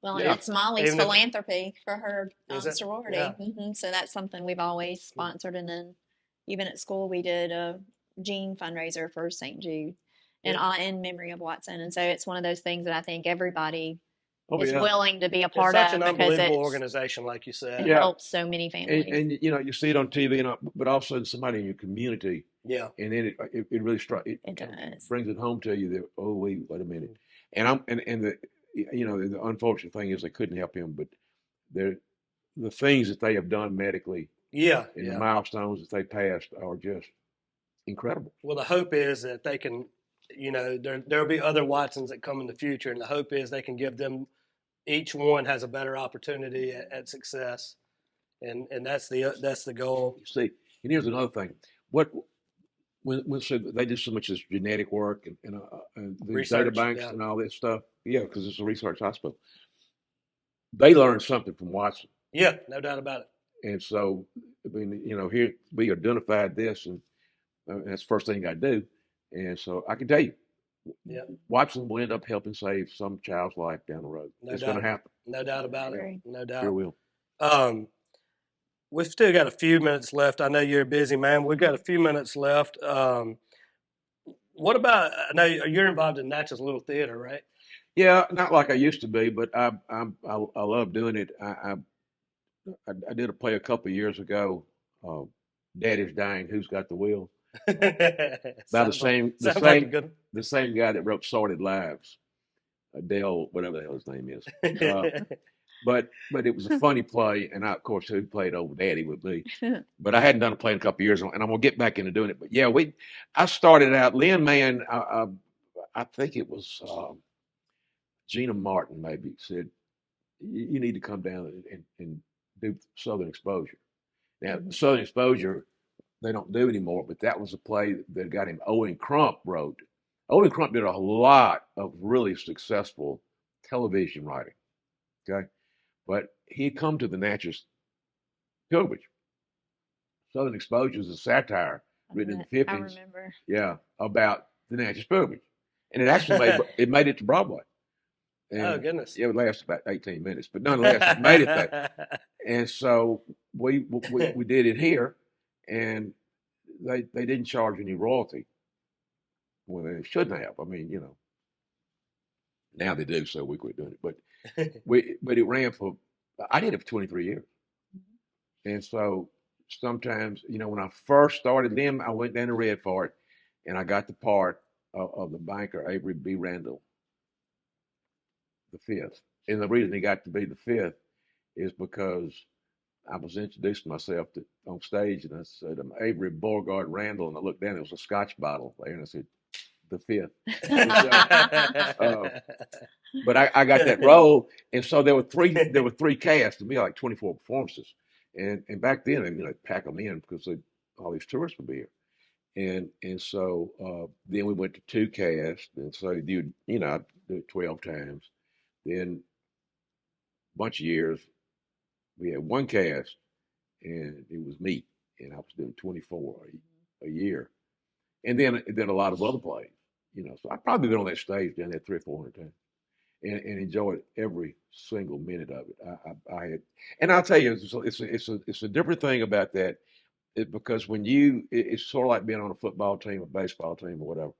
Well, it's Molly's philanthropy for her sorority. Yeah. So that's something we've always sponsored. And then even at school, we did a Jean fundraiser for St. Jude in memory of Watson. And so it's one of those things that I think everybody is willing to be a It's part such of an because unbelievable organization, like you said. it helps so many families. And you know, you see it on TV, but also in somebody in your community. Yeah. And then it really it does. brings it home to you that, oh, wait a minute. And the you know, the unfortunate thing is they couldn't help him, but the things that they have done medically, and the milestones that they passed are just incredible. Well, the hope is that they can, you know, there'll be other Watsons that come in the future, and the hope is they can give them, each one has a better opportunity at success, and that's the goal. You see, and here's another thing. When so they do so much as genetic work and the data banks and all that stuff, because it's a research hospital. They learn something from Watson. Yeah, no doubt about it. And so, I mean, you know, here we identified this, and that's the first thing I do. And so I can tell you, Watson will end up helping save some child's life down the road. It's going to happen. No doubt about it. No doubt. Sure will. We've still got a few minutes left. I know you're a busy man. We've got a few minutes left. What about? I know you're involved in Natchez Little Theater, right? Yeah, not like I used to be, but I love doing it. I did a play a couple of years ago. Daddy's Dying. Who's Got the Wheel? About the same guy that wrote Sordid Lives, Dale, whatever the hell his name is. But it was a funny play, and I, of course, who played old Daddy would be. But I hadn't done a play in a couple of years, and I'm gonna get back into doing it. But yeah, I started out. Lynn Mann, I think it was Gina Martin maybe said, you need to come down and do Southern Exposure. Now, Southern Exposure, they don't do anymore, but that was a play that got him. Owen Crump wrote. Owen Crump did a lot of really successful television writing. Okay. But he had come to the Natchez pilgrimage. Southern Exposure is a satire written in the 50s. I remember. Yeah, about the Natchez pilgrimage. And it actually made it to Broadway. And oh, goodness. It would last about 18 minutes, but nonetheless, it made it there. And so we did it here, and they didn't charge any royalty. Well, they shouldn't have. I mean, you know, now they do, so we quit doing it. But but it ran for, I did it for 23 years. And so sometimes, you know, when I first started them, I went down to Red for it, and I got the part of the banker, Avery B. Randall, the fifth. And the reason he got to be the fifth is because I was introducing myself on stage, and I said, I'm Avery Beauregard Randall, and I looked down, there was a Scotch bottle there, and I said, the fifth. But I got that role, and so there were three casts, and we had like 24 performances, and back then, you know, they'd pack them in because all these tourists would be here, and so then we went to 2 casts, and so I'd do it 12 times. Then a bunch of years we had 1 cast, and it was me, and I was doing 24 a year, and then a lot of other plays, you know. So I've probably been on that stage down there 300 or 400 times, and enjoyed every single minute of it. I had, and I'll tell you, it's a different thing about that, because when it's sort of like being on a football team, a baseball team, or whatever.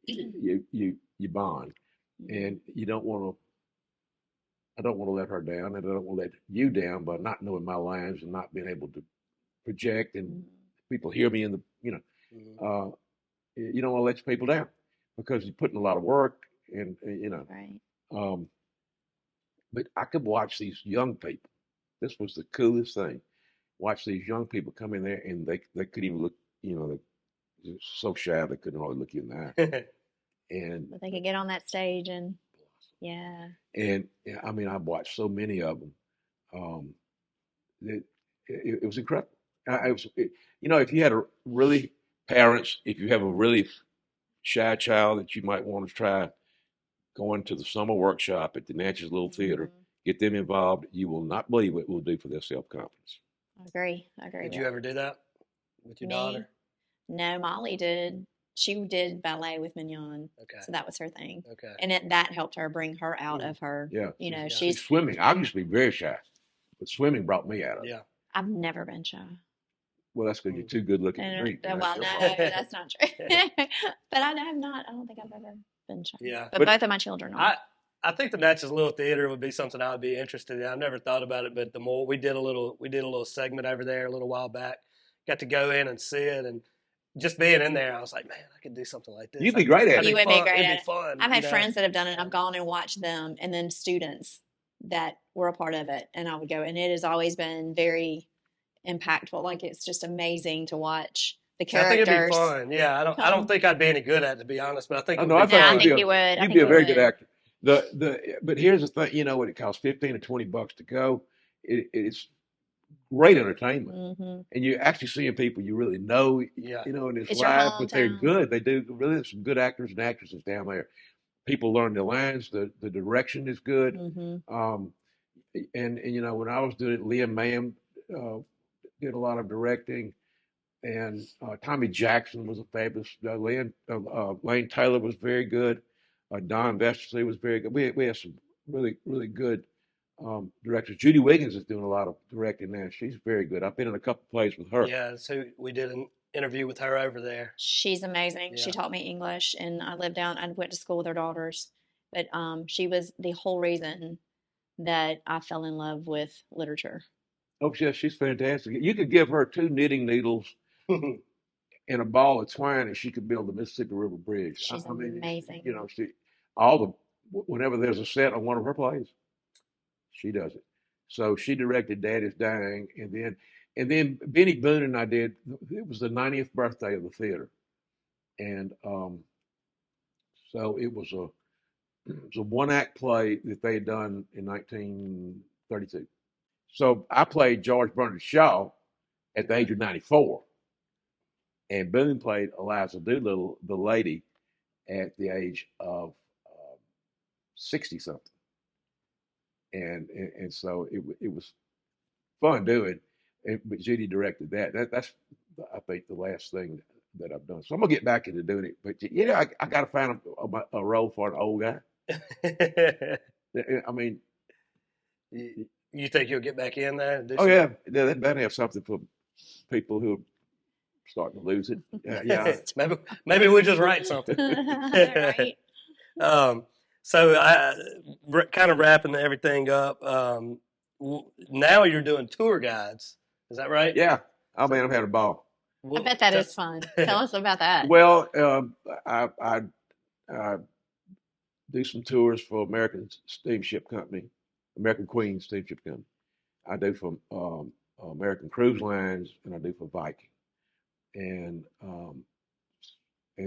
You bond, and you don't want to. I don't want to let her down, and I don't want to let you down by not knowing my lines and not being able to project, and people hear me in the, you know, you don't want to let your people down because you're putting a lot of work, and you know. Right. But I could watch these young people. This was the coolest thing. Watch these young people come in there, and they couldn't even look, you know, they're so shy they couldn't really look you in the eye. But they could get on that stage and. Yeah. And I mean, I've watched so many of them. It was incredible. You know, if you had if you have a really shy child that you might want to try going to the summer workshop at the Natchez Little Theater, get them involved, you will not believe what it will do for their self-confidence. I agree. Did you ever do that with your daughter? No, Molly did. She did ballet with Mignon, so that was her thing. Okay, and that helped her bring her out of her. Yeah, you know, she's swimming. I used to be very shy, but swimming brought me out of it. Yeah, I've never been shy. Well, that's because you're too good looking to drink. Well, no, that's not true. But I have not. I don't think I've ever been shy. Yeah, but both of my children are. I think the Natchez Little Theater would be something I would be interested in. I've never thought about it, but the more we did a little segment over there a little while back. Got to go in and see it, and just being in there, I was like, man, I could do something like this. You'd be great at You it. would be great It'd at be it. fun. I've had friends that have done it. I've gone and watched them, and then students that were a part of it, and I would go, and it has always been very impactful. Like, it's just amazing to watch the characters. I think it'd be fun. Yeah, I don't think I'd be any good at it, to be honest, but I think. I think you would. You'd be a very good actor. But here's the thing, you know what? It costs $15 or $20 to go. It's great entertainment, and you're actually seeing people you really know. Yeah. You know, and it's It's live, but they're good. They do really some good actors and actresses down there. People learn the lines. The direction is good. And you know, when I was doing it, Liam Mayhem did a lot of directing, and Tommy Jackson was a fabulous. Lane Taylor was very good. Don Vestersley was very good. We had some really good directors. Judy Wiggins is doing a lot of directing now. She's very good. I've been in a couple plays with her. Yeah, so we did an interview with her over there. She's amazing. Yeah. She taught me English, and I went to school with her daughters. But she was the whole reason that I fell in love with literature. Oh, yeah, she's fantastic. You could give her 2 knitting needles and a ball of twine, and she could build the Mississippi River Bridge. She's amazing. You know, whenever there's a set on one of her plays, she does it. So she directed Daddy's Dying, and then Benny Boone and I did. It was the 90th birthday of the theater, and so it was a 1-act play that they had done in 1932. So I played George Bernard Shaw at the age of 94. And Boone played Eliza Doolittle, the lady, at the age of 60-something. And so it was fun doing it, but Judy directed that. That's, I think, the last thing that I've done. So I'm going to get back into doing it. But, you know, I got to find a role for an old guy. I mean... You think you'll get back in there? Yeah, they better have something for people who are starting to lose it. Yeah. maybe we'll just write something. Right. So kind of wrapping everything up. Now you're doing tour guides. Is that right? Yeah. Oh man, I've had a ball. I bet that is fun. Tell us about that. Well, I do some tours for American Queen Steamship Company. I do for American Cruise Lines, and I do for Viking, and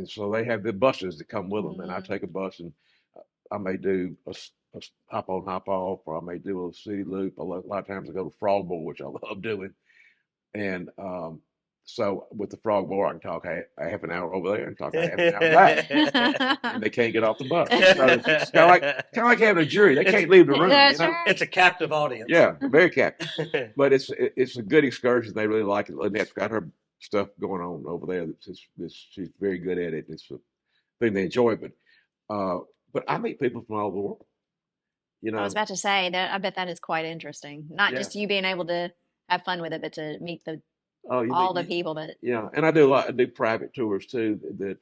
so they have the buses that come with them, and I take a bus, and I may do a hop on, hop off, or I may do a city loop. A lot of times I go to Frogmore, which I love doing, and so with the Frogmore, I can talk a half an hour over there and talk a half an hour back, and they can't get off the bus. So it's kind of like having a jury; they can't leave the room. That's you know? right. It's a captive audience. Yeah, very captive. But it's a good excursion. They really like it. Lynette's got her stuff going on over there. She's very good at it. It's a thing they enjoy. But I meet people from all over the world. You know, I was about to say that. I bet that is quite interesting. Not just you being able to have fun with it, but to meet all the people that. Yeah, and I do private tours too. That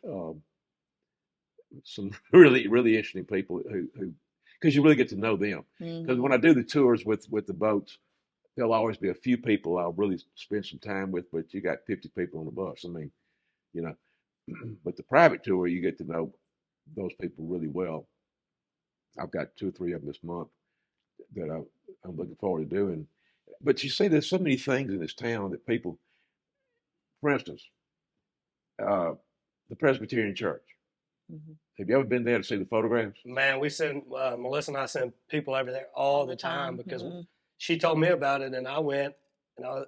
some really interesting people who because you really get to know them. Because when I do the tours with the boats, there'll always be a few people I'll really spend some time with, but you got 50 people on the bus. I mean, you know, but the private tour, you get to know those people really well. I've got 2 or 3 of them this month that I'm looking forward to doing. But you see, there's so many things in this town that people, for instance, the Presbyterian Church. Have you ever been there to see the photographs? Man, we send Melissa and I send people over there all the time because she told me about it, and I went, and I was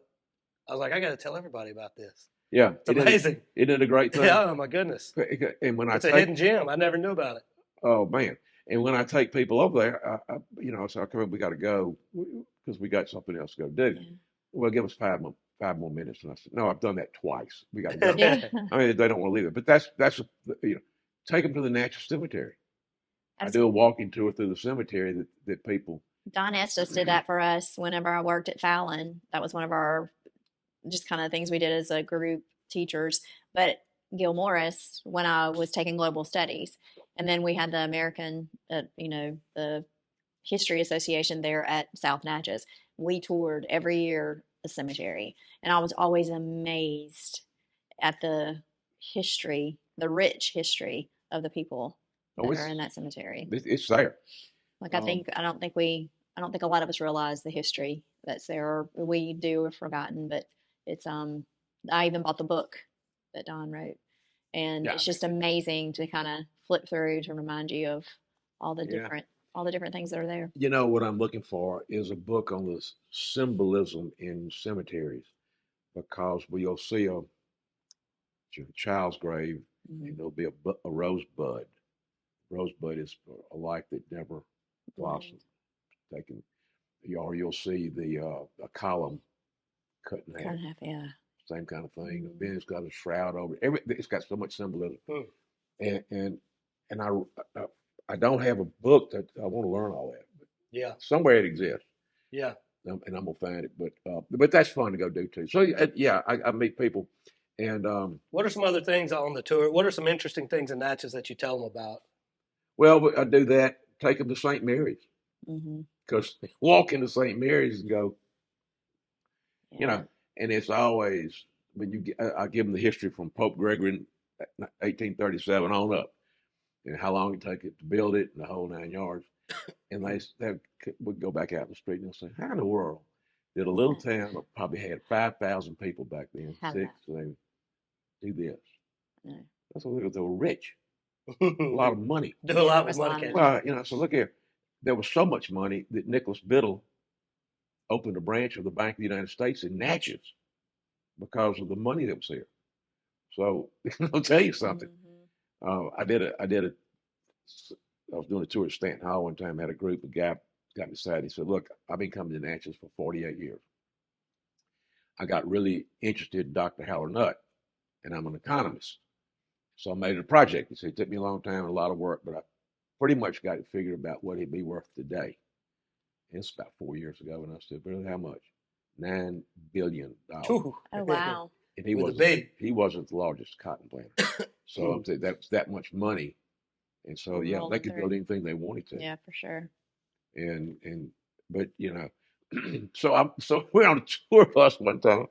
like, I got to tell everybody about this. Yeah, it's amazing. Isn't it a great thing? Yeah, oh my goodness. And when it's a hidden gem. I never knew about it. Oh man! And when I take people over there, I so I come in, we got to go because we got something else to go do. Yeah. Well, give us 5 more minutes, and I said, no, I've done that twice. We got to go. I mean, they don't want to leave it, but that's take them to the Natchez Cemetery. I do a walking tour through the cemetery that people. Don Estes did that for us whenever I worked at Fallon. That was one of our just kind of things we did as a group teachers. But Gil Morris when I was taking global studies. And then we had the American, the History Association there at South Natchez. We toured every year the cemetery. And I was always amazed at the history, the rich history of the people that are in that cemetery. It's there. Like, I don't think a lot of us realize the history that's there. Or we do have forgotten, but it's, I even bought the book that Don wrote. And it's just amazing to kind of flip through to remind you of all the different things that are there. You know, what I'm looking for is a book on the symbolism in cemeteries, because you'll see a child's grave, and there'll be a rosebud. Rosebud is a life that never blossomed. Or you'll see a column cut in half. Yeah. Same kind of thing. Then it's got a shroud over it. It's got so much symbolism. And I don't have a book that I want to learn all that. But somewhere it exists. Yeah. And I'm gonna find it. But that's fun to go do too. So I meet people. And what are some other things on the tour? What are some interesting things in Natchez that you tell them about? Well, I do that. Take them to St. Mary's, because walk into St. Mary's and go, and it's always I give them the history from Pope Gregory in 1837 on up, and how long it took it to build it, and the whole 9 yards. And they would go back out in the street and they'll say, "How in the world did a little town that probably had 5,000 people back then, they do this?" That's what they were rich, a lot of money, do a lot with money. Well, so look here, there was so much money that Nicholas Biddle opened a branch of the Bank of the United States in Natchez because of the money that was here. So I'll tell you something. I was doing a tour at Stanton Hall one time. Had a group. A guy got me aside. He said, "Look, I've been coming to Natchez for 48 years. I got really interested in Dr. Howard Nutt, and I'm an economist. So I made it a project." He said, "It took me a long time and a lot of work, but I pretty much got it figured about what he'd be worth today." And it's about 4 years ago. And I said, "Really, how much?" $9 billion. Oh, wow. And he wasn't the largest cotton planter. So I'm saying that's that much money. And so, they could build anything they wanted to. Yeah, for sure. But so we're on a tour bus one time,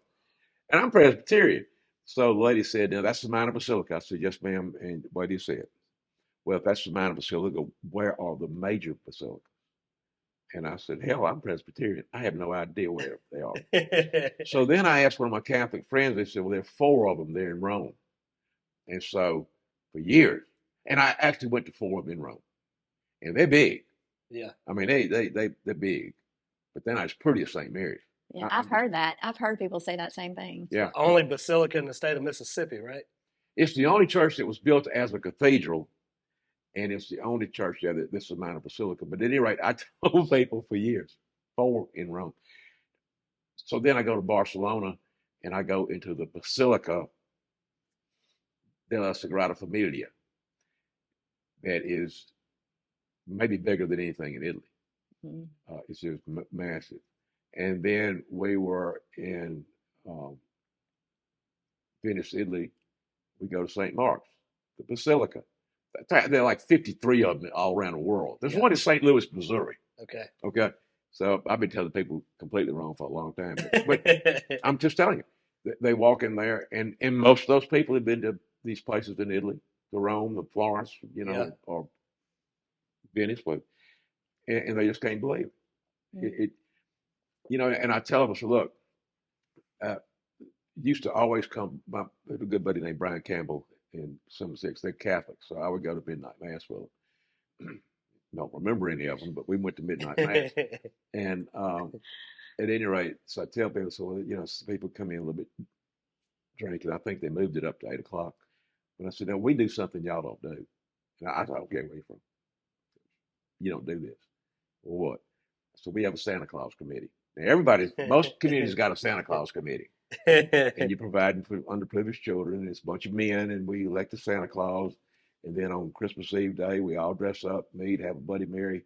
and I'm Presbyterian. So the lady said, "Now that's the Minor Basilica." I said, "Yes, ma'am." And what do you say? "Well, if that's the Minor Basilica, where are the major basilicas?" And I said, "Hell, I'm Presbyterian. I have no idea where they are." So then I asked one of my Catholic friends. They said, "Well, there are 4 of them there in Rome." And so for years, and I actually went to 4 of them in Rome, and they're big. Yeah. I mean, they're big, but they're not as pretty as St. Mary's. Yeah, I've heard that. I've heard people say that same thing. Yeah. Only basilica in the state of Mississippi, right? It's the only church that was built as a cathedral, and it's the only church there that this is a minor basilica. But at any rate, I told people for years, 4 in Rome. So then I go to Barcelona, and I go into the Basilica della Sagrada Familia. That is maybe bigger than anything in Italy. It's just massive. And then we were in Venice, Italy. We go to St. Mark's, the Basilica. There are like 53 of them all around the world. There's one in St. Louis, Missouri. Okay. So I've been telling people completely wrong for a long time. But I'm just telling you, they walk in there, and most of those people have been to these places in Italy, to Rome, to Florence, or Venice, and they just can't believe it. And I tell them, I said, "Look, used to always come, my a good buddy named Brian Campbell in 76, they're Catholics, so I would go to midnight mass with them." Don't remember any of them, but we went to midnight mass. And at any rate, so I tell people, so people come in a little bit drinking. I think they moved it up to 8 o'clock. But I said, "No, we do something y'all don't do." And I thought, "Okay, where you from?" "You don't do this." "Well, what?" So we have a Santa Claus committee. Now most communities got a Santa Claus committee. And you provide for underprivileged children. It's a bunch of men, and we elect a Santa Claus. And then on Christmas Eve day, we all dress up, meet, have a Bloody Mary,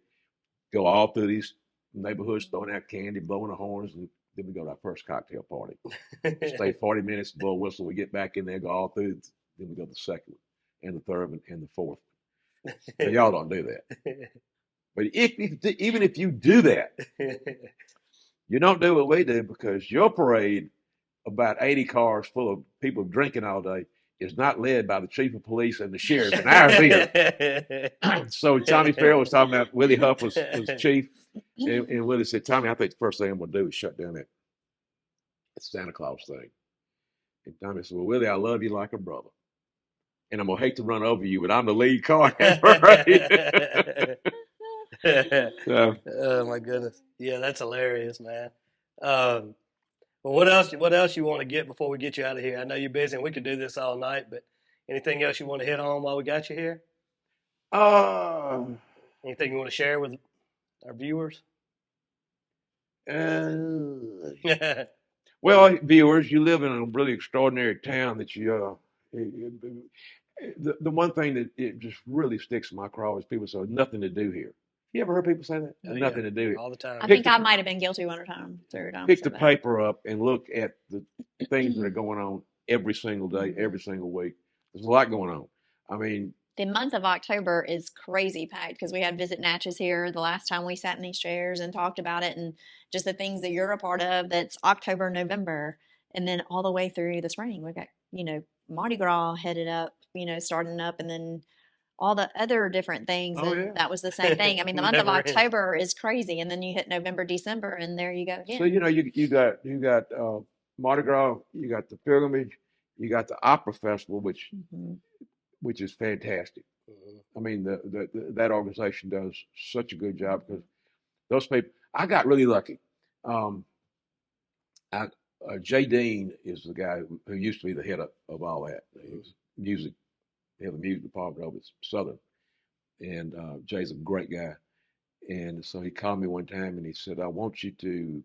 go all through these neighborhoods, throwing out candy, blowing the horns, and then we go to our first cocktail party. Stay 40 minutes, blow a whistle. We get back in there, go all through then we go to the second one, and the third one, and the fourth one. Now, y'all don't do that. But even if you do that, you don't do what we do, because your parade, about 80 cars full of people drinking all day, is not led by the chief of police and the sheriff, and ours is. So Tommy Farrell was talking about Willie Huff was chief, and Willie said, Tommy, I think the first thing I'm going to do is shut down that Santa Claus thing. And Tommy said, well, Willie, I love you like a brother, and I'm going to hate to run over you, but I'm the lead car in the parade. So, oh my goodness, yeah, that's hilarious, man. Well, what else you want to get before we get you out of here? I know you're busy and we could do this all night, but anything else you want to hit on while we got you here? Anything you want to share with our viewers? Well, viewers, you live in a really extraordinary town that you, the one thing that it just really sticks in my craw is people say, nothing to do here. You ever heard people say that? Nothing to do here. All the time. I think I might have been guilty one time. Pick the paper up and look at the things that are going on every single day, every single week. There's a lot going on. I mean, the month of October is crazy packed because we had Visit Natchez here the last time we sat in these chairs and talked about it, and just the things that you're a part of. That's October, November, and then all the way through the spring. We've got, Mardi Gras headed up, starting up, and then all the other different things. That was the same thing. I mean, the month of October is crazy, and then you hit November, December, and there you go again. So you got Mardi Gras, you got the pilgrimage, you got the opera festival, which is fantastic. I mean, that organization does such a good job, because those people. I got really lucky. Jay Dean is the guy who used to be the head of all that. He was music. They have a music department over at Southern, and Jay's a great guy. And so he called me one time and he said, I want you to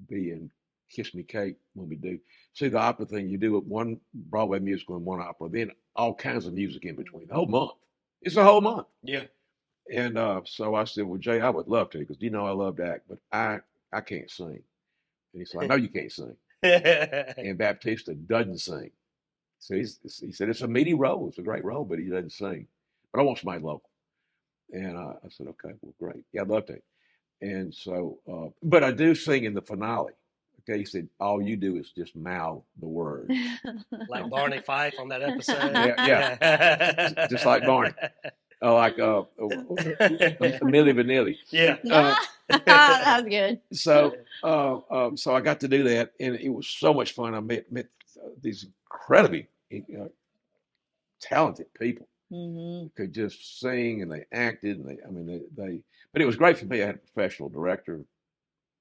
be in Kiss Me Kate when we do. See, the opera thing, you do one Broadway musical and one opera, then all kinds of music in between, the whole month. It's a whole month. Yeah. And so I said, well, Jay, I would love to, because I love to act, but I can't sing. And he said, I know you can't sing. And Baptista doesn't sing. So he said, it's a meaty role. It's a great role, but he doesn't sing. But I want somebody local. And I said, okay, well, great. Yeah, I'd love to. And so, but I do sing in the finale. Okay, he said, all you do is just mouth the word. Like Barney Fife on that episode? Yeah. Just like Barney. Like Milli Vanilli. Yeah. That was good. So I got to do that, and it was so much fun. I met these incredibly talented people who could just sing, and they acted, and they. But it was great for me. I had a professional director,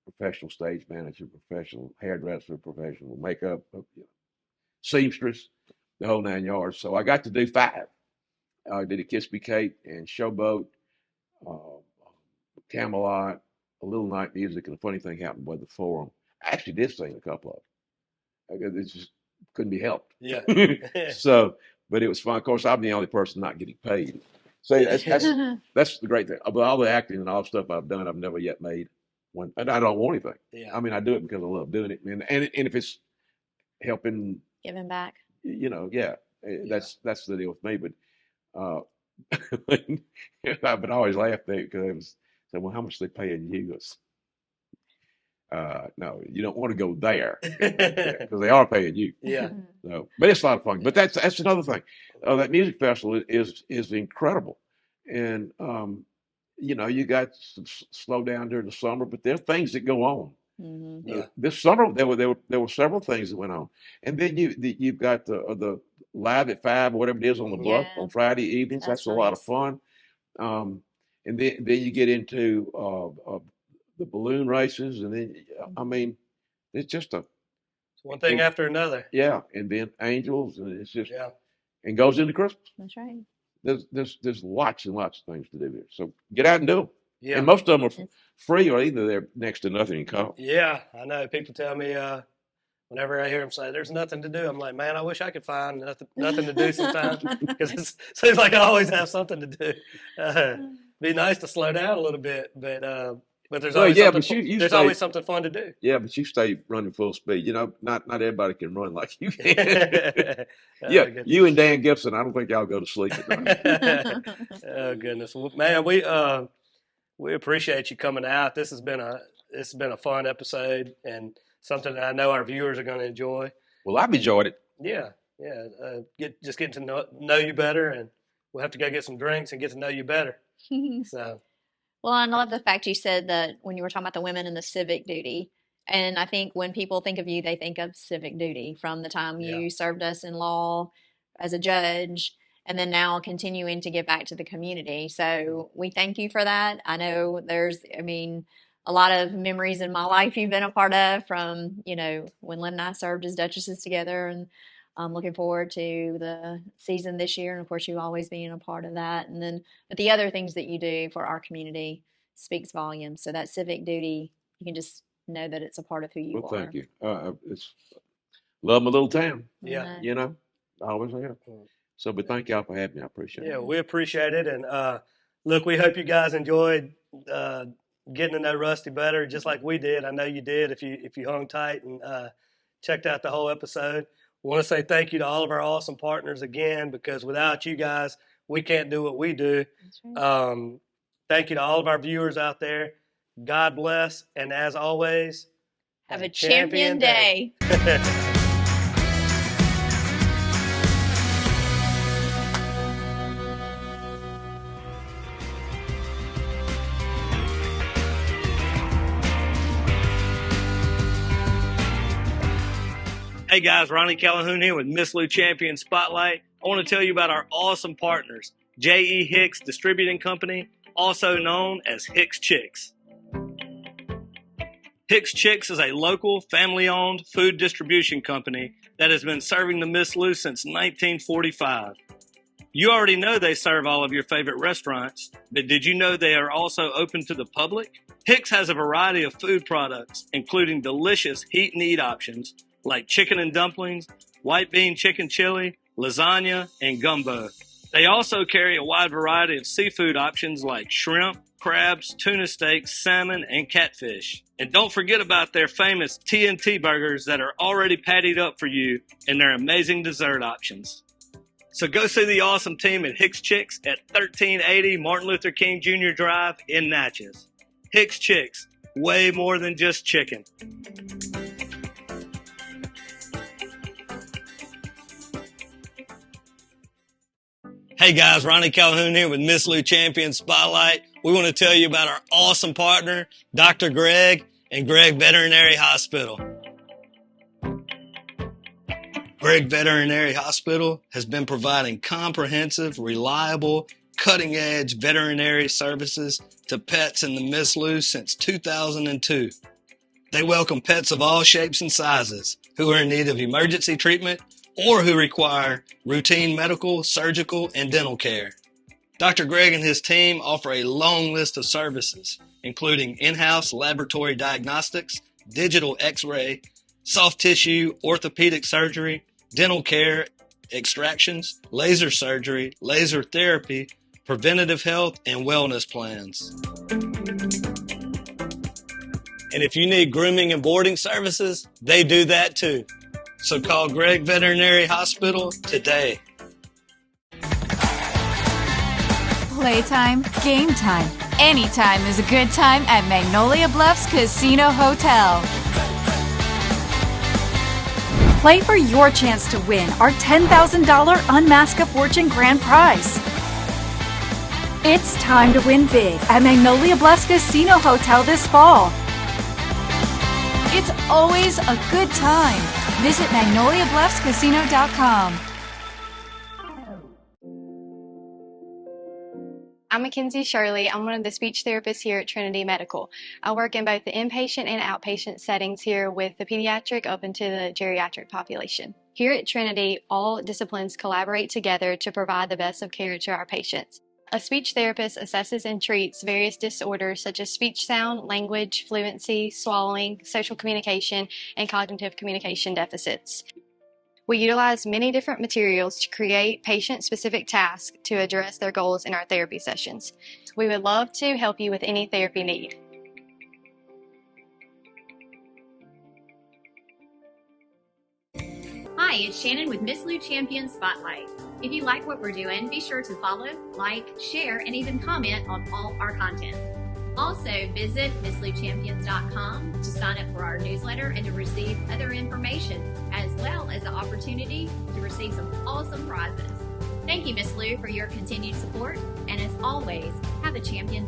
professional stage manager, professional hairdresser, professional makeup, seamstress, the whole 9 yards. So I got to do 5. I did a Kiss Me Kate and Showboat, Camelot, a little night music, and a funny thing happened with the Forum. I actually did sing a couple of them. It just couldn't be helped. Yeah. So, but it was fun. Of course, I'm the only person not getting paid. So that's the great thing. Of all the acting and all the stuff I've done, I've never yet made one. And I don't want anything. Yeah. I mean, I do it because I love doing it. And if it's helping, giving back, that's the deal with me. But but I always laughed at it, because it was said, well, how much they paying you? No, you don't want to go there, because they are paying you. Yeah. So, but it's a lot of fun. But that's another thing. That music festival is incredible, and you got to slow down during the summer, but there are things that go on. Yeah. This summer there were several things that went on, and then you've got the Live at 5 or whatever it is on the Bluff on Friday evenings. That's a lot of fun. And then you get into the balloon races, and then it's just it's one thing after another. Yeah, and then angels, and it's just and goes into Christmas. That's right. There's lots and lots of things to do there. So get out and do them. Yeah. And most of them are free, or either they're next to nothing in cost. Yeah, I know. People tell me whenever I hear them say there's nothing to do, I'm like, man, I wish I could find nothing to do sometimes, because it seems like I always have something to do. Be nice to slow down a little bit, but But there's Well, always yeah, something. but you There's stay, always something fun to do. yeah, but you stay running full speed. You know, not everybody can run like you can. Oh, Yeah, goodness. you and Dan Gibson, I don't think y'all go to sleep at night. Oh goodness, well, man, we appreciate you coming out. This has been a fun episode and something that I know our viewers are going to enjoy. Well, I've enjoyed it. Yeah. Getting to know you better, and we'll have to go get some drinks and get to know you better. So. Well, I love the fact you said that when you were talking about the women and the civic duty. And I think when people think of you, they think of civic duty from the time you served us in law as a judge and then now continuing to give back to the community. So we thank you for that. I know a lot of memories in my life you've been a part of from, when Lynn and I served as duchesses together, and I'm looking forward to the season this year. And of course, you always being a part of that. And then, but the other things that you do for our community speaks volumes. So that civic duty, you can just know that it's a part of who you are. Well, thank you. It's love my little town. Yeah. I always have. So, but thank y'all for having me. I appreciate it. Yeah, we appreciate it. And look, we hope you guys enjoyed getting to know Rusty better, just like we did. I know you did if you hung tight and checked out the whole episode. I want to say thank you to all of our awesome partners again, because without you guys, we can't do what we do. That's right. Thank you to all of our viewers out there. God bless. And as always, have a champion day. Hey guys, Ronnie Calhoun here with Miss Lou Champion Spotlight. I want to tell you about our awesome partners, J.E. Hicks Distributing Company, also known as Hicks Chiks. Hicks Chiks is a local, family-owned food distribution company that has been serving the Miss Lou since 1945. You already know they serve all of your favorite restaurants, but did you know they are also open to the public? Hicks has a variety of food products, including delicious heat and eat options like chicken and dumplings, white bean chicken chili, lasagna, and gumbo. They also carry a wide variety of seafood options like shrimp, crabs, tuna steaks, salmon, and catfish. And don't forget about their famous TNT burgers that are already pattied up for you and their amazing dessert options. So go see the awesome team at Hicks Chiks at 1380 Martin Luther King Jr. Drive in Natchez. Hicks Chiks, way more than just chicken. Hey guys, Ronnie Calhoun here with Miss Lou Champion Spotlight. We want to tell you about our awesome partner, Dr. Gregg and Gregg Veterinary Hospital. Gregg Veterinary Hospital has been providing comprehensive, reliable, cutting-edge veterinary services to pets in the Miss Lou since 2002. They welcome pets of all shapes and sizes who are in need of emergency treatment or who require routine medical, surgical, and dental care. Dr. Gregg and his team offer a long list of services, including in-house laboratory diagnostics, digital x-ray, soft tissue, orthopedic surgery, dental care, extractions, laser surgery, laser therapy, preventative health, and wellness plans. And if you need grooming and boarding services, they do that too. So call Gregg Veterinary Hospital today. Playtime, game time. Anytime is a good time at Magnolia Bluffs Casino Hotel. Play for your chance to win our $10,000 Unmask a Fortune grand prize. It's time to win big at Magnolia Bluffs Casino Hotel this fall. It's always a good time. Visit MagnoliaBluffsCasino.com. I'm Mackenzie Shirley. I'm one of the speech therapists here at Trinity Medical. I work in both the inpatient and outpatient settings here with the pediatric up into the geriatric population. Here at Trinity, all disciplines collaborate together to provide the best of care to our patients. A speech therapist assesses and treats various disorders such as speech sound, language, fluency, swallowing, social communication, and cognitive communication deficits. We utilize many different materials to create patient-specific tasks to address their goals in our therapy sessions. We would love to help you with any therapy need. Hi, it's Shannon with Miss Lou Champion Spotlight. If you like what we're doing, be sure to follow, like, share, and even comment on all our content. Also, visit MissLouChampions.com to sign up for our newsletter and to receive other information, as well as the opportunity to receive some awesome prizes. Thank you, Miss Lou, for your continued support, and as always, have a champion